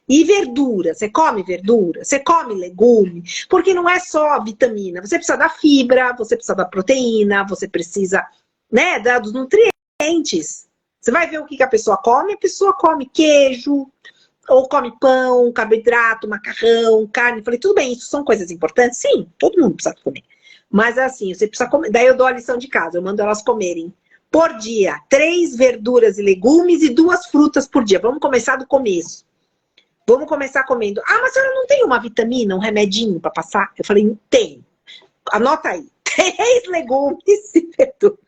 E verdura, você come verdura? Você come legume? Porque não é só vitamina, você precisa da fibra, você precisa da proteína, você precisa, né, dos nutrientes. Você vai ver o que a pessoa come queijo, ou come pão, carboidrato, macarrão, carne. Falei, tudo bem, isso são coisas importantes? Sim, todo mundo precisa comer. Mas assim, você precisa comer, daí eu dou a lição de casa, eu mando elas comerem por dia 3 verduras e legumes e 2 frutas por dia. Vamos começar do começo. Vamos começar comendo. Ah, mas a senhora não tem uma vitamina, um remedinho para passar? Eu falei, tem. Anota aí. 3 legumes e verduras.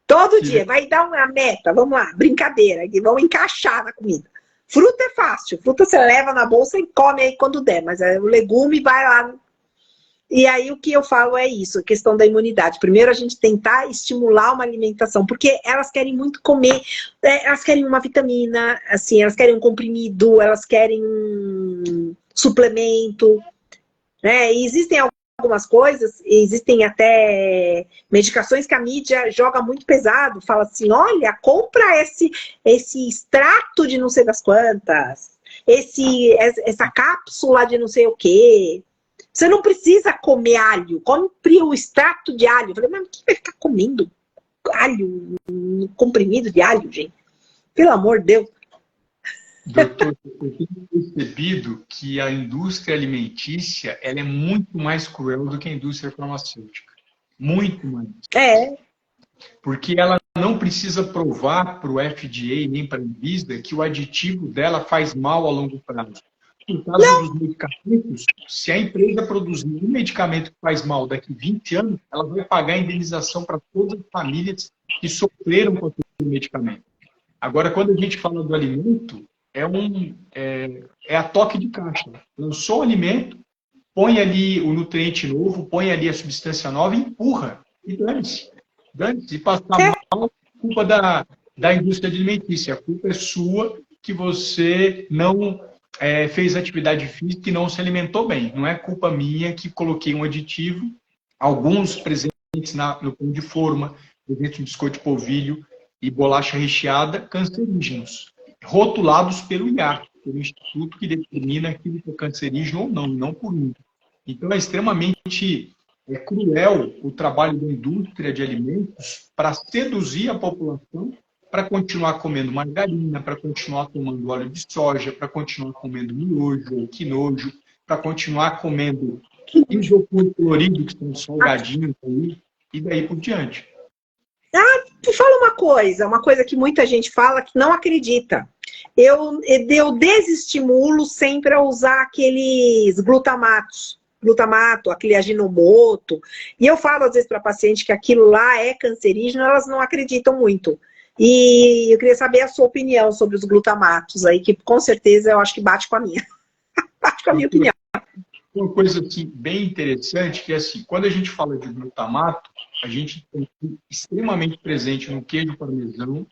Todo dia. Vai dar uma meta. Vamos lá, brincadeira. Que vão encaixar na comida. Fruta é fácil. Fruta você leva na bolsa e come aí quando der. Mas o legume vai lá. E aí o que eu falo é isso, a questão da imunidade. Primeiro a gente tentar estimular uma alimentação, porque elas querem muito comer, elas querem uma vitamina, assim, elas querem um comprimido, elas querem um suplemento, né? E existem algumas coisas, existem até medicações que a mídia joga muito pesado, fala assim, olha, compra esse extrato de não sei das quantas, essa cápsula de não sei o quê. Você não precisa comer alho, compre o extrato de alho. Eu falei, mas quem vai ficar comendo alho, comprimido de alho, gente? Pelo amor de Deus. Doutor, eu tenho percebido que a indústria alimentícia ela é muito mais cruel do que a indústria farmacêutica. Muito mais. É. Porque ela não precisa provar para o FDA nem para a Anvisa que o aditivo dela faz mal a longo prazo. No caso dos medicamentos, se a empresa produzir um medicamento que faz mal daqui a 20 anos, ela vai pagar a indenização para todas as famílias que sofreram com aquele medicamento. Agora, quando a gente fala do alimento, é a toque de caixa. Lançou o alimento, põe ali o nutriente novo, põe ali a substância nova e empurra. E dane-se. Dane-se. E passar mal, culpa da indústria alimentícia. A culpa é sua que você não fez atividade física e não se alimentou bem. Não é culpa minha que coloquei um aditivo, alguns presentes no pão de forma, presentes no biscoito de polvilho e bolacha recheada, cancerígenos, rotulados pelo IARC, pelo instituto que determina aquilo que é cancerígeno ou não por mim. Então é extremamente cruel o trabalho da indústria de alimentos para seduzir a população para continuar comendo margarina, para continuar tomando óleo de soja, para continuar comendo miojo ou quinojo, para continuar comendo isopor colorido, que são salgadinhos aí, e daí por diante. Ah, tu fala uma coisa que muita gente fala que não acredita. Eu desestimulo sempre a usar aqueles glutamato, aquele aginomoto, e eu falo às vezes para paciente que aquilo lá é cancerígeno, elas não acreditam muito. E eu queria saber a sua opinião sobre os glutamatos aí, que com certeza eu acho que bate com a minha. Bate com a minha opinião. Uma coisa assim, bem interessante, que é assim, quando a gente fala de glutamato, a gente tem extremamente presente no queijo parmesão,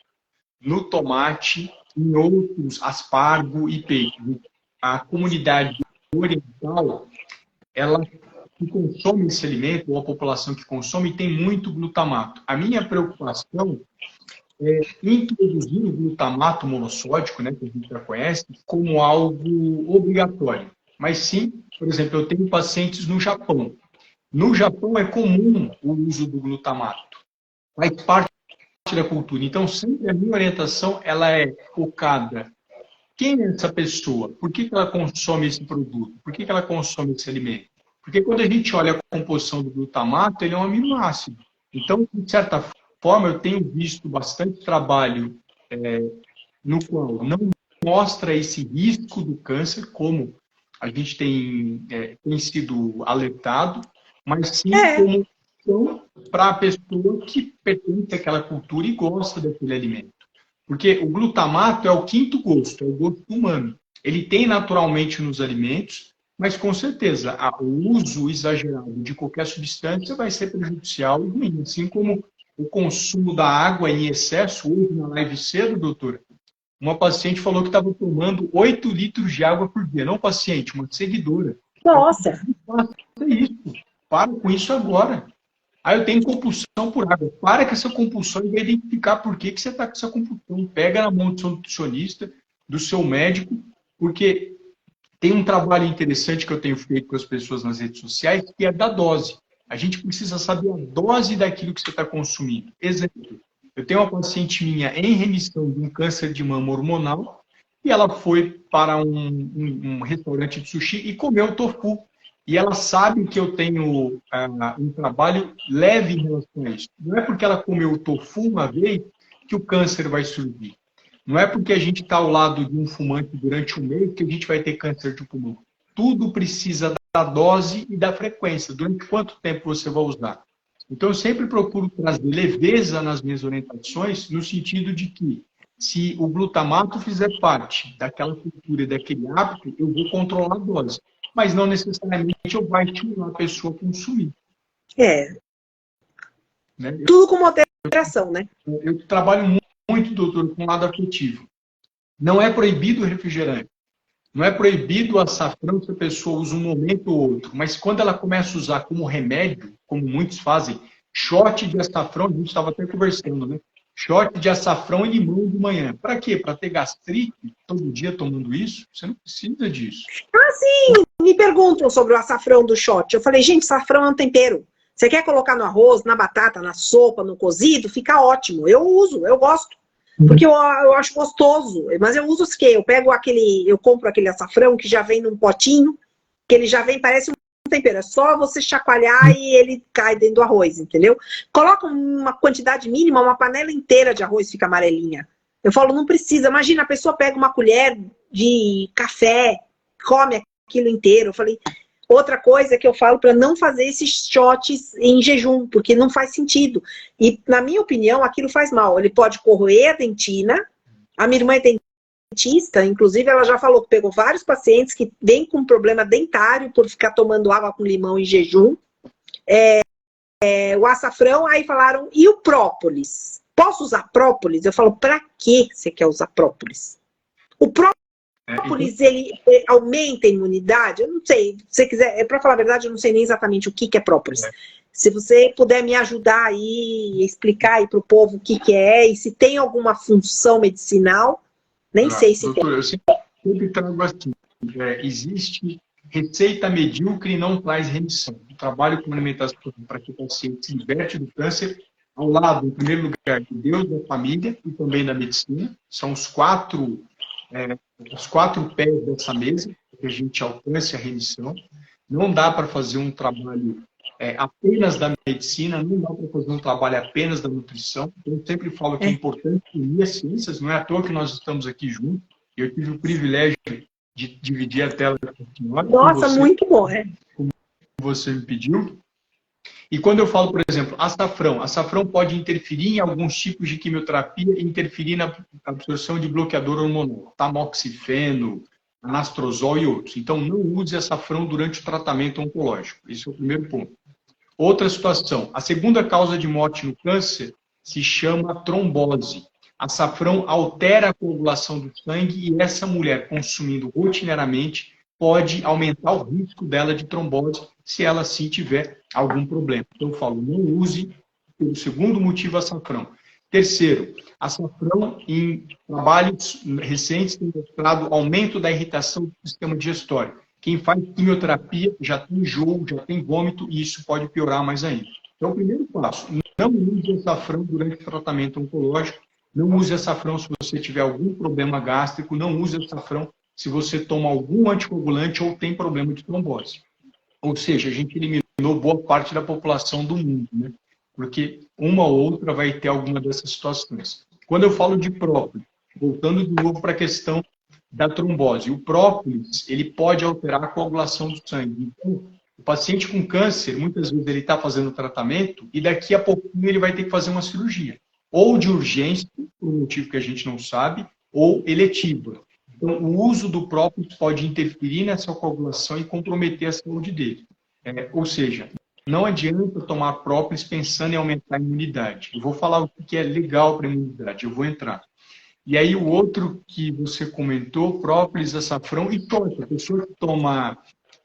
no tomate, em outros, aspargo e peixe. A comunidade oriental, ela que consome esse alimento, ou a população que consome, tem muito glutamato. A minha preocupação é introduzir o glutamato monossódico, né, que a gente já conhece, como algo obrigatório. Mas sim, por exemplo, eu tenho pacientes no Japão. No Japão é comum o uso do glutamato. Faz parte da cultura. Então, sempre a minha orientação ela é focada. Quem é essa pessoa? Por que ela consome esse produto? Por que ela consome esse alimento? Porque quando a gente olha a composição do glutamato, ele é um aminoácido. Então, de certa forma, eu tenho visto bastante trabalho no qual não mostra esse risco do câncer, como a gente tem sido alertado, mas sim como para a pessoa que pertence àquela cultura e gosta daquele alimento. Porque o glutamato é o quinto gosto, é o gosto humano. Ele tem naturalmente nos alimentos, mas com certeza o uso exagerado de qualquer substância vai ser prejudicial e ruim. Assim como o consumo da água em excesso, hoje na live cedo, doutora, uma paciente falou que estava tomando 8 litros de água por dia. Não paciente, uma seguidora. Nossa! Faça isso. Para com isso agora. Aí eu tenho compulsão por água. Para com essa compulsão e vai identificar por que você está com essa compulsão. Pega na mão do seu nutricionista, do seu médico, porque tem um trabalho interessante que eu tenho feito com as pessoas nas redes sociais, que é da dose. A gente precisa saber a dose daquilo que você está consumindo. Exemplo, eu tenho uma paciente minha em remissão de um câncer de mama hormonal e ela foi para um restaurante de sushi e comeu tofu. E ela sabe que eu tenho um trabalho leve em relação a isso. Não é porque ela comeu tofu uma vez que o câncer vai surgir. Não é porque a gente está ao lado de um fumante durante um mês que a gente vai ter câncer de pulmão. Tudo precisa da dose e da frequência. Durante quanto tempo você vai usar? Então, eu sempre procuro trazer leveza nas minhas orientações, no sentido de que, se o glutamato fizer parte daquela cultura e daquele hábito, eu vou controlar a dose. Mas não necessariamente eu vou estimular a pessoa a consumir. Né? Tudo com moderação, né? Eu trabalho muito, doutor, com o lado afetivo. Não é proibido o refrigerante. Não é proibido o açafrão se a pessoa usa um momento ou outro. Mas quando ela começa a usar como remédio, como muitos fazem, shot de açafrão, a gente estava até conversando, né? Shot de açafrão e limão de manhã. Para quê? Para ter gastrite todo dia tomando isso? Você não precisa disso. Ah, sim! Me perguntam sobre o açafrão do shot. Eu falei, gente, açafrão é um tempero. Você quer colocar no arroz, na batata, na sopa, no cozido? Fica ótimo. Eu uso, eu gosto. Porque eu acho gostoso. Mas eu uso o quê? Eu compro aquele açafrão que já vem num potinho, que ele já vem, parece um tempero. É só você chacoalhar e ele cai dentro do arroz, entendeu? Coloca uma quantidade mínima, uma panela inteira de arroz fica amarelinha. Eu falo, não precisa. Imagina, a pessoa pega uma colher de café, come aquilo inteiro. Eu falei, outra coisa que eu falo para não fazer esses shots em jejum, porque não faz sentido. E, na minha opinião, aquilo faz mal. Ele pode corroer a dentina. A minha irmã é dentista, inclusive ela já falou que pegou vários pacientes que vêm com problema dentário por ficar tomando água com limão em jejum. O açafrão, aí falaram, e o própolis? Posso usar própolis? Eu falo, para que você quer usar própolis? O própolis, ele aumenta a imunidade? Eu não sei. Se você quiser, para falar a verdade, eu não sei nem exatamente o que é própolis. Se você puder me ajudar aí, explicar aí para o povo o que é e se tem alguma função medicinal, nem sei se doutor, tem. Eu sempre trago assim, existe receita medíocre e não traz remissão. Eu trabalho com alimentação para que o paciente se liberte do câncer, ao lado, em primeiro lugar, de Deus, da família e também da medicina. São os quatro pés dessa mesa que a gente alcance a remissão. Não dá para fazer um trabalho apenas da medicina, não dá para fazer um trabalho apenas da nutrição. Então, eu sempre falo que é importante unir as ciências, não é à toa que nós estamos aqui juntos. Eu tive o privilégio de dividir a tela com a senhora. Nossa, muito bom, como você me pediu. E quando eu falo, por exemplo, açafrão pode interferir em alguns tipos de quimioterapia e interferir na absorção de bloqueador hormonal, tamoxifeno, anastrozol e outros. Então, não use açafrão durante o tratamento oncológico. Esse é o primeiro ponto. Outra situação, a segunda causa de morte no câncer se chama trombose. Açafrão altera a coagulação do sangue e essa mulher consumindo rotineiramente pode aumentar o risco dela de trombose se ela sim tiver algum problema. Então eu falo, não use pelo segundo motivo açafrão. Terceiro, açafrão em trabalhos recentes tem mostrado aumento da irritação do sistema digestório. Quem faz quimioterapia já tem enjoo, já tem vômito e isso pode piorar mais ainda. Então o primeiro passo, não use açafrão durante o tratamento oncológico, não use açafrão se você tiver algum problema gástrico, não use açafrão se você toma algum anticoagulante ou tem problema de trombose. Ou seja, a gente eliminou boa parte da população do mundo, né? Porque uma ou outra vai ter alguma dessas situações. Quando eu falo de própolis, voltando de novo para a questão da trombose, o própolis, ele pode alterar a coagulação do sangue. Então, o paciente com câncer, muitas vezes ele está fazendo tratamento e daqui a pouquinho ele vai ter que fazer uma cirurgia. Ou de urgência, por um motivo que a gente não sabe, ou eletiva. Então, o uso do própolis pode interferir nessa coagulação e comprometer a saúde dele. Ou seja, não adianta tomar própolis pensando em aumentar a imunidade. Eu vou falar o que é legal para a imunidade, eu vou entrar. E aí o outro que você comentou, própolis, açafrão e shot. A pessoa que toma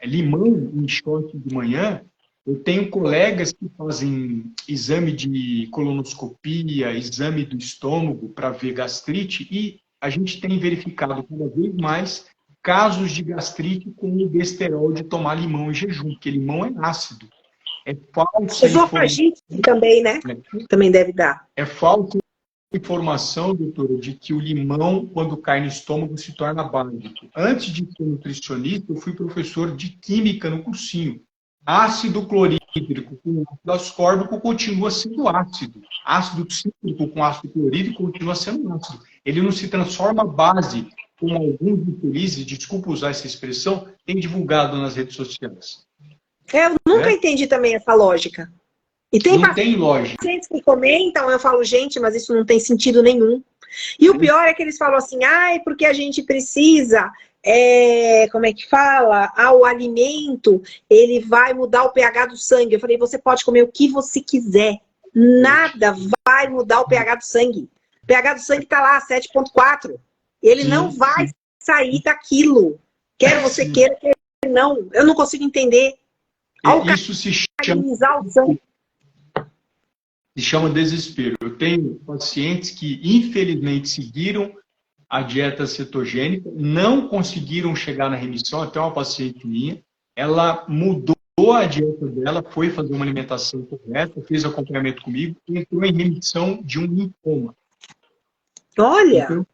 limão em shot de manhã, eu tenho colegas que fazem exame de colonoscopia, exame do estômago para ver gastrite e a gente tem verificado cada vez mais casos de gastrite com o besterol de tomar limão em jejum, porque limão é ácido. É falsa esofagite também, né? Também deve dar. É falsa informação, doutora, de que o limão, quando cai no estômago, se torna básico. Antes de ser nutricionista, eu fui professor de química no cursinho. Ácido clorídrico com ácido ascórbico continua sendo ácido. Ácido cítrico com ácido clorídrico continua sendo ácido. Ele não se transforma base, como alguns infelizes, desculpa usar essa expressão, têm divulgado nas redes sociais. Eu nunca entendi também essa lógica. E tem tem lógica. Pacientes que comentam, eu falo, gente, mas isso não tem sentido nenhum. E o pior é que eles falam assim, porque a gente precisa, como é que fala? O alimento, ele vai mudar o pH do sangue. Eu falei, você pode comer o que você quiser. Nada vai mudar o pH do sangue. O pH do sangue está lá, 7,4. Ele não vai sair daquilo. Quer você queira, quer não. Eu não consigo entender. Isso se chama desespero. Eu tenho pacientes que, infelizmente, seguiram a dieta cetogênica, não conseguiram chegar na remissão, até uma paciente minha, ela mudou a dieta dela, foi fazer uma alimentação correta, fez acompanhamento comigo, e entrou em remissão de um linfoma. Olha! Então,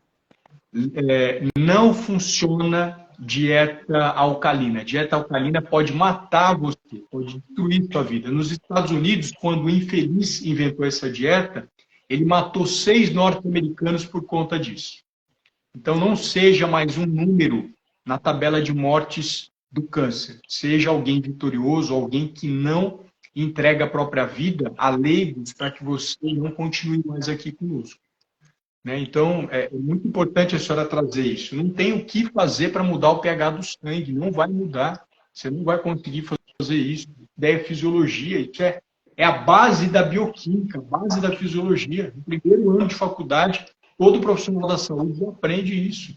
não funciona dieta alcalina. Dieta alcalina pode matar você, pode destruir sua vida. Nos Estados Unidos, quando o infeliz inventou essa dieta, ele matou 6 norte-americanos por conta disso. Então, não seja mais um número na tabela de mortes do câncer. Seja alguém vitorioso, alguém que não entrega a própria vida a leigos para que você não continue mais aqui conosco. Então, é muito importante a senhora trazer isso. Não tem o que fazer para mudar o pH do sangue. Não vai mudar. Você não vai conseguir fazer isso. É fisiologia. Isso é a base da bioquímica, a base da fisiologia. No primeiro ano de faculdade, todo profissional da saúde aprende isso.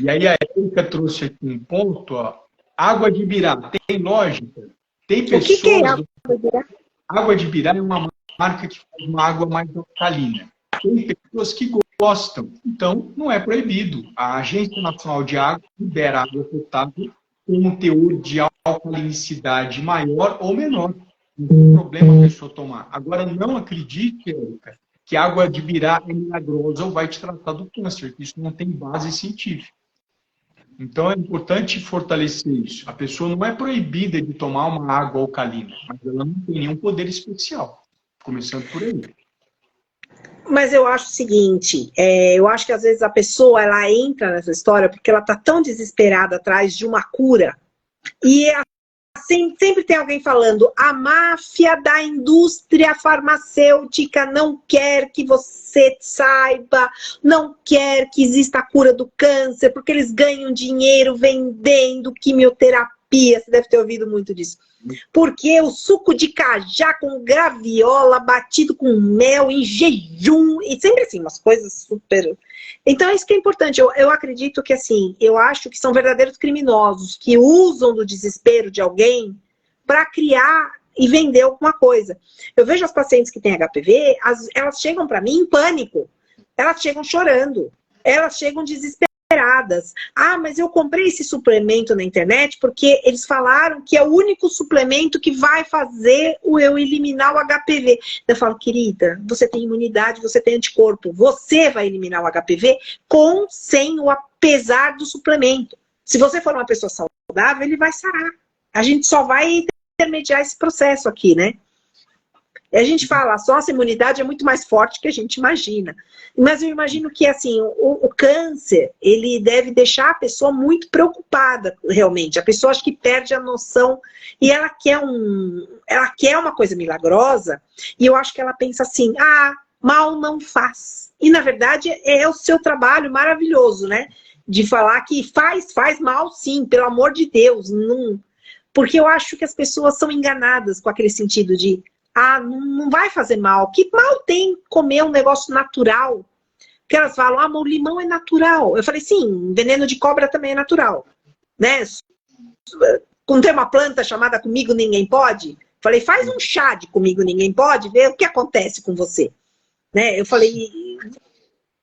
E aí a Érica trouxe aqui um ponto. Água de Ibirá. Tem lógica? Tem pessoas... O que é água de Ibirá? Água de Ibirá é uma marca que faz uma água mais alcalina. Tem pessoas que gostam, então não é proibido. A Agência Nacional de Água libera água potável com um teor de alcalinicidade maior ou menor. Não tem problema a pessoa tomar. Agora, não acredite, Érica, que a água de Ibirá é milagrosa ou vai te tratar do câncer, que isso não tem base científica. Então, é importante fortalecer isso. A pessoa não é proibida de tomar uma água alcalina, mas ela não tem nenhum poder especial. Começando por aí. Mas eu acho o seguinte, eu acho que às vezes a pessoa ela entra nessa história porque ela está tão desesperada atrás de uma cura e assim, sempre tem alguém falando, a máfia da indústria farmacêutica não quer que você saiba, não quer que exista a cura do câncer, porque eles ganham dinheiro vendendo quimioterapia, você deve ter ouvido muito disso. Porque o suco de cajá com graviola batido com mel em jejum, e sempre assim, umas coisas super... Então é isso que é importante, eu acredito que assim, eu acho que são verdadeiros criminosos que usam do desespero de alguém para criar e vender alguma coisa. Eu vejo as pacientes que têm HPV, elas chegam para mim em pânico, elas chegam chorando, elas chegam desesperadas. Mas eu comprei esse suplemento na internet porque eles falaram que é o único suplemento que vai fazer eu eliminar o HPV. Eu falo, querida, você tem imunidade, você tem anticorpo. Você vai eliminar o HPV sem o apesar do suplemento. Se você for uma pessoa saudável, ele vai sarar. A gente só vai intermediar esse processo aqui, né? E a gente fala, a nossa imunidade é muito mais forte que a gente imagina. Mas eu imagino que, assim, o câncer, ele deve deixar a pessoa muito preocupada, realmente. A pessoa acho que perde a noção e ela quer uma coisa milagrosa e eu acho que ela pensa assim, mal não faz. E, na verdade, é o seu trabalho maravilhoso, né? De falar que faz mal, sim, pelo amor de Deus. Não... Porque eu acho que as pessoas são enganadas com aquele sentido de não vai fazer mal. Que mal tem comer um negócio natural? Porque elas falam, mas o limão é natural. Eu falei, sim, veneno de cobra também é natural. Né? Quando tem uma planta chamada Comigo Ninguém Pode, falei, faz um chá de Comigo Ninguém Pode, vê o que acontece com você. Né? Eu falei,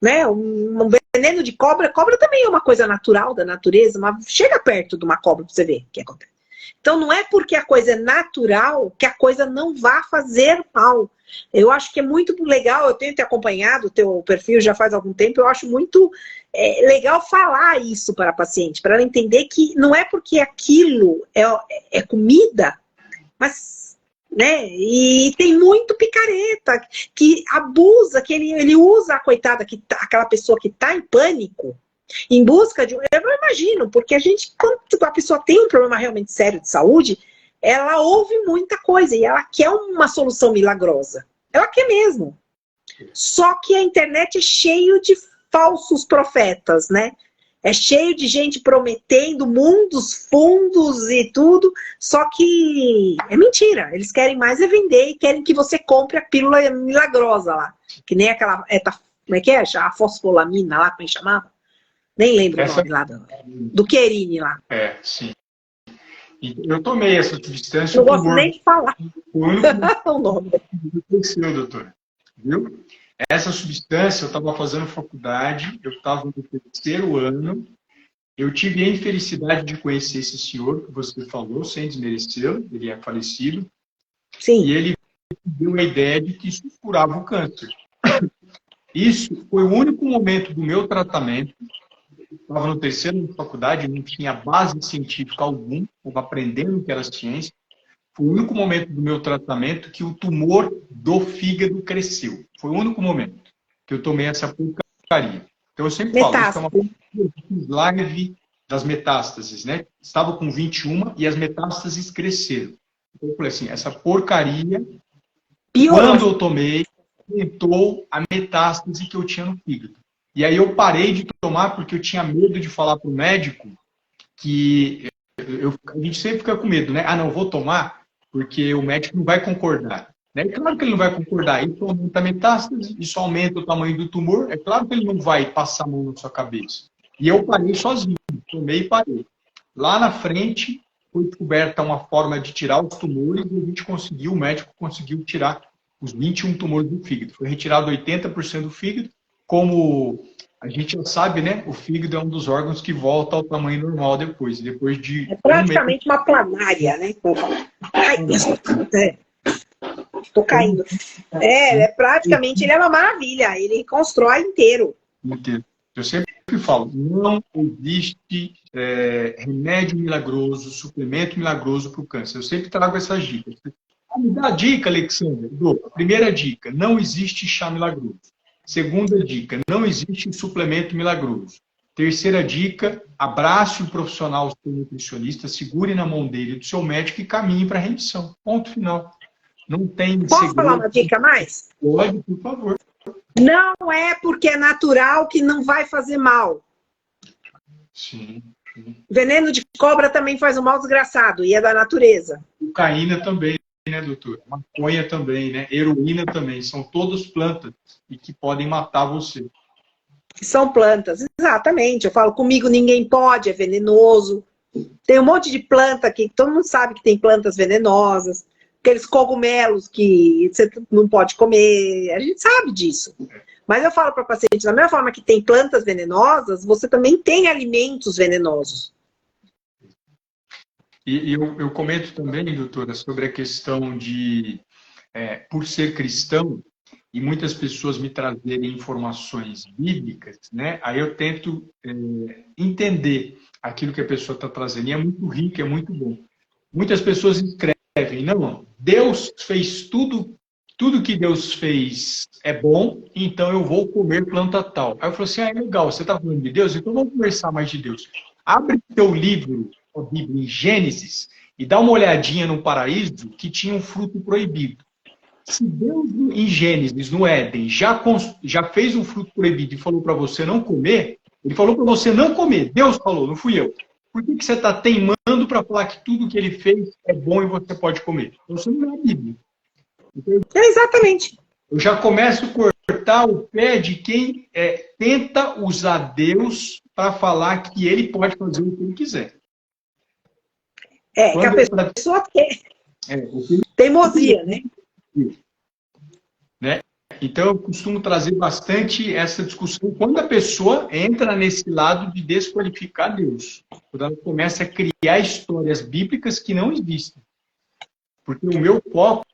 né, um veneno de cobra também é uma coisa natural da natureza, mas chega perto de uma cobra para você ver o que acontece. Então, não é porque a coisa é natural que a coisa não vá fazer mal. Eu acho que é muito legal, eu tenho te acompanhado o teu perfil já faz algum tempo, eu acho muito legal falar isso para a paciente, para ela entender que não é porque aquilo é comida, mas, né, e tem muito picareta, que abusa, que ele usa a coitada, aquela pessoa que está em pânico, em busca de... Eu não imagino, porque quando a pessoa tem um problema realmente sério de saúde, ela ouve muita coisa e ela quer uma solução milagrosa. Ela quer mesmo. Só que a internet é cheio de falsos profetas, né? É cheio de gente prometendo mundos, fundos e tudo, só que é mentira. Eles querem mais é vender e querem que você compre a pílula milagrosa lá. Que nem aquela... como é que é? A fosfolamina lá, como é que chamava? Nem lembro o nome lá do Querini lá. Sim. Eu tomei essa substância. Não gosto nem de falar o único o nome. Doutora. Viu? Essa substância, eu estava fazendo faculdade, eu estava no terceiro ano, eu tive a infelicidade de conhecer esse senhor que você falou, sem desmerecê-lo, ele é falecido. Sim. E ele deu a ideia de que isso curava o câncer. Isso foi o único momento do meu tratamento. Estava no terceiro ano de faculdade, não tinha base científica alguma, estava aprendendo o que era ciência. Foi o único momento do meu tratamento que o tumor do fígado cresceu. Foi o único momento que eu tomei essa porcaria. Então eu sempre falo, isso é uma live das metástases, né? Estava com 21 e as metástases cresceram. Então eu falei assim, essa porcaria, quando eu tomei, aumentou a metástase que eu tinha no fígado. E aí eu parei de tomar porque eu tinha medo de falar para o médico que... a gente sempre fica com medo, né? Não, vou tomar porque o médico não vai concordar. Né? Claro que ele não vai concordar. Isso aumenta a metástase, isso aumenta o tamanho do tumor. É claro que ele não vai passar a mão na sua cabeça. E eu parei sozinho. Tomei e parei. Lá na frente, foi descoberta uma forma de tirar os tumores e a gente conseguiu, o médico conseguiu tirar os 21 tumores do fígado. Foi retirado 80% do fígado. Como a gente já sabe, né? O fígado é um dos órgãos que volta ao tamanho normal depois de... É praticamente uma planária, né? Ai, tô caindo. Praticamente, ele é uma maravilha. Ele constrói inteiro. Eu sempre falo, não existe remédio milagroso, suplemento milagroso para o câncer. Eu sempre trago essas dicas. Me dá a dica, Alexandre. Primeira dica, não existe chá milagroso. Segunda dica, não existe suplemento milagroso. Terceira dica, abrace o profissional, o seu nutricionista, segure na mão dele, do seu médico e caminhe para a remissão. Ponto final. Não tem Posso segredo. Falar uma dica a mais? Pode, por favor. Não é porque é natural que não vai fazer mal. Sim. Veneno de cobra também faz um mal desgraçado e é da natureza. Cocaína também, né, doutor? Maconha também, né? Heroína também. São todas plantas e que podem matar você. São plantas, exatamente. Eu falo, comigo ninguém pode, é venenoso. Tem um monte de planta aqui, todo mundo sabe que tem plantas venenosas. Aqueles cogumelos que você não pode comer, a gente sabe disso. Mas eu falo para pacientes, da mesma forma que tem plantas venenosas, você também tem alimentos venenosos. E eu comento também, doutora, sobre a questão de, por ser cristão, e muitas pessoas me trazerem informações bíblicas, né? Aí eu tento entender aquilo que a pessoa está trazendo. E é muito rico, é muito bom. Muitas pessoas escrevem, não, Deus fez tudo que Deus fez é bom, então eu vou comer planta tal. Aí eu falo assim, é legal, você está falando de Deus, então vamos conversar mais de Deus. Abre teu livro, a Bíblia, em Gênesis, e dá uma olhadinha no paraíso que tinha um fruto proibido. Se Deus, em Gênesis, no Éden, já fez um fruto proibido e falou para você não comer, ele falou para você não comer. Deus falou, não fui eu. Por que você está teimando para falar que tudo que ele fez é bom e você pode comer? Então, você não é a Bíblia. Então, Exatamente. eu já começo a cortar o pé de quem tenta usar Deus para falar que ele pode fazer o que ele quiser. Que a pessoa quer. Teimosia, né? Então, eu costumo trazer bastante essa discussão quando a pessoa entra nesse lado de desqualificar Deus. Quando ela começa a criar histórias bíblicas que não existem. Porque o meu foco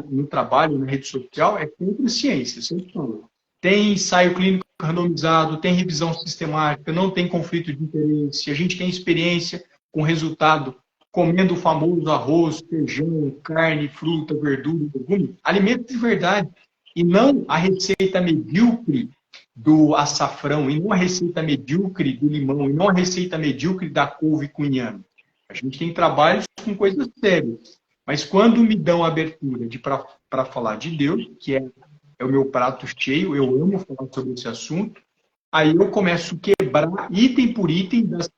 no trabalho, na rede social, é sempre ciência. Sempre falo. Tem ensaio clínico randomizado, tem revisão sistemática, não tem conflito de interesse. A gente tem experiência com resultado comendo o famoso arroz, feijão, carne, fruta, verdura, legume. Alimentos de verdade. E não a receita medíocre do açafrão, e não a receita medíocre do limão, e não a receita medíocre da couve cunhana. A gente tem trabalhos com coisas sérias. Mas quando me dão a abertura para falar de Deus, que é o meu prato cheio, eu amo falar sobre esse assunto, aí eu começo a quebrar item por item das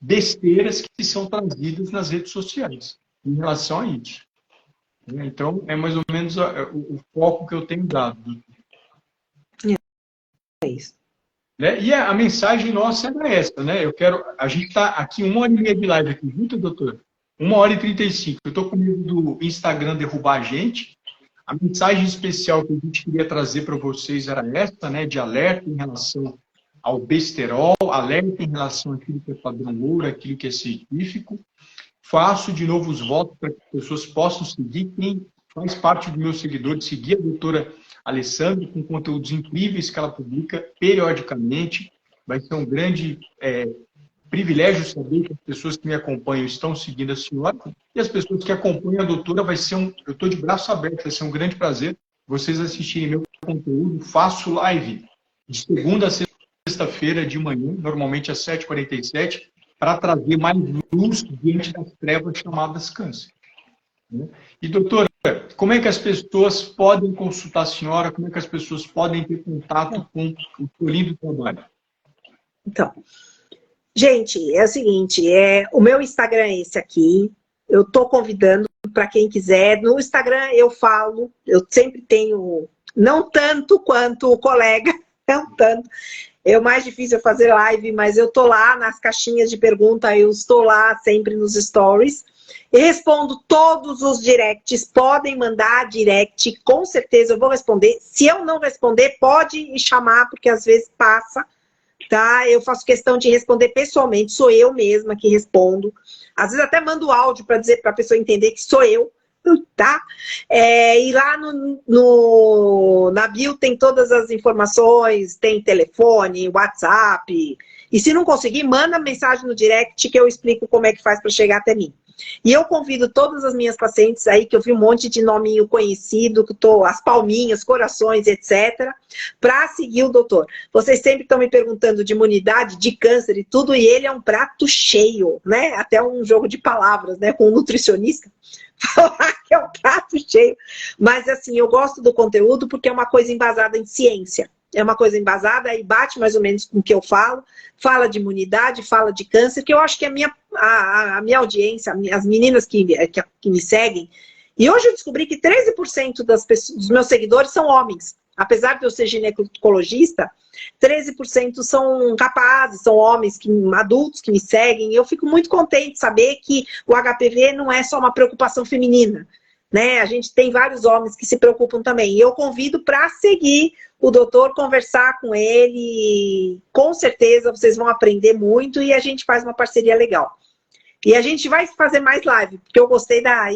besteiras que são trazidas nas redes sociais em relação a isso. Então, é mais ou menos o foco que eu tenho dado. É isso. E a mensagem nossa era essa, né? A gente está aqui 1h30 de live aqui, junto, doutor? 1h35. Eu estou com medo do Instagram derrubar a gente. A mensagem especial que a gente queria trazer para vocês era essa, né? De alerta em relação ao besterol, alerta em relação àquilo que é padrão ouro, aquilo que é científico. Faço de novo os votos para que as pessoas possam seguir. Quem faz parte do meu seguidor, de seguir a doutora Alessandra com conteúdos incríveis que ela publica periodicamente. Vai ser um grande privilégio saber que as pessoas que me acompanham estão seguindo a senhora. E as pessoas que acompanham a doutora, eu estou de braço aberto, vai ser um grande prazer vocês assistirem meu conteúdo. Faço live de segunda a sexta-feira de manhã, normalmente às 7h47, para trazer mais luz diante das trevas chamadas câncer. E, doutora, como é que as pessoas podem consultar a senhora? Como é que as pessoas podem ter contato com o seu lindo trabalho? Então, gente, é o seguinte, o meu Instagram é esse aqui. Eu estou convidando para quem quiser. No Instagram eu falo, eu sempre tenho, não tanto quanto o colega, não tanto. É o mais difícil fazer live, mas eu tô lá nas caixinhas de pergunta, eu estou lá sempre nos stories. E respondo todos os directs, podem mandar direct, com certeza eu vou responder. Se eu não responder, pode me chamar, porque às vezes passa, tá? Eu faço questão de responder pessoalmente, sou eu mesma que respondo. Às vezes até mando áudio para dizer para a pessoa entender que sou eu. Tá? E lá na bio tem todas as informações, tem telefone, WhatsApp. E se não conseguir, manda mensagem no direct que eu explico como é que faz para chegar até mim. E eu convido todas as minhas pacientes aí, que eu vi um monte de nominho conhecido, que as palminhas, corações, etc., para seguir o doutor. Vocês sempre estão me perguntando de imunidade, de câncer e tudo, e ele é um prato cheio, né? Até um jogo de palavras, né? Com um nutricionista. Falar que é um prato cheio. Mas, assim, eu gosto do conteúdo porque é uma coisa embasada em ciência. É uma coisa embasada e bate mais ou menos com o que eu falo. Fala de imunidade, fala de câncer, que eu acho que a minha audiência, as meninas que me seguem. E hoje eu descobri que 13% dos meus seguidores são homens. Apesar de eu ser ginecologista, 13% são capazes, são homens adultos que me seguem. E eu fico muito contente de saber que o HPV não é só uma preocupação feminina, né? A gente tem vários homens que se preocupam também. E eu convido para seguir o doutor, conversar com ele. Com certeza vocês vão aprender muito e a gente faz uma parceria legal. E a gente vai fazer mais live, porque eu gostei a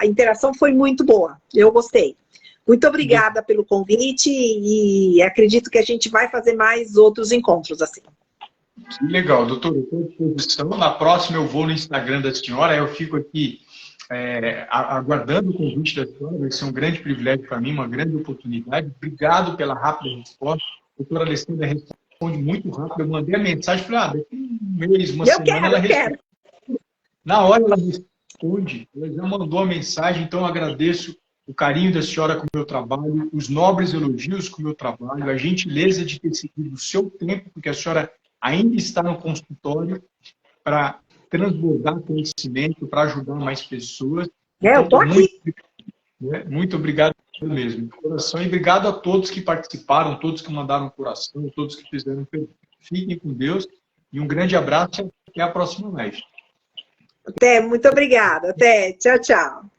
interação foi muito boa. Eu gostei. Muito obrigada pelo convite e acredito que a gente vai fazer mais outros encontros assim. Que legal, doutor. Eu estou à disposição. Na próxima eu vou no Instagram da senhora, eu fico aqui aguardando o convite da senhora. Vai ser um grande privilégio para mim, uma grande oportunidade. Obrigado pela rápida resposta. A doutora Alessandra responde muito rápido. Eu mandei a mensagem, falei, daqui um mês, uma semana, ela responde. Na hora ela responde, ela já mandou a mensagem, então eu agradeço o carinho da senhora com o meu trabalho, os nobres elogios com o meu trabalho, a gentileza de ter seguido o seu tempo, porque a senhora ainda está no consultório para transbordar conhecimento, para ajudar mais pessoas. Eu estou aqui. Muito obrigado mesmo, de coração. E obrigado a todos que participaram, todos que mandaram coração, todos que fizeram perguntas. Fiquem com Deus e um grande abraço e até a próxima live. Até, muito obrigada. Até, tchau, tchau.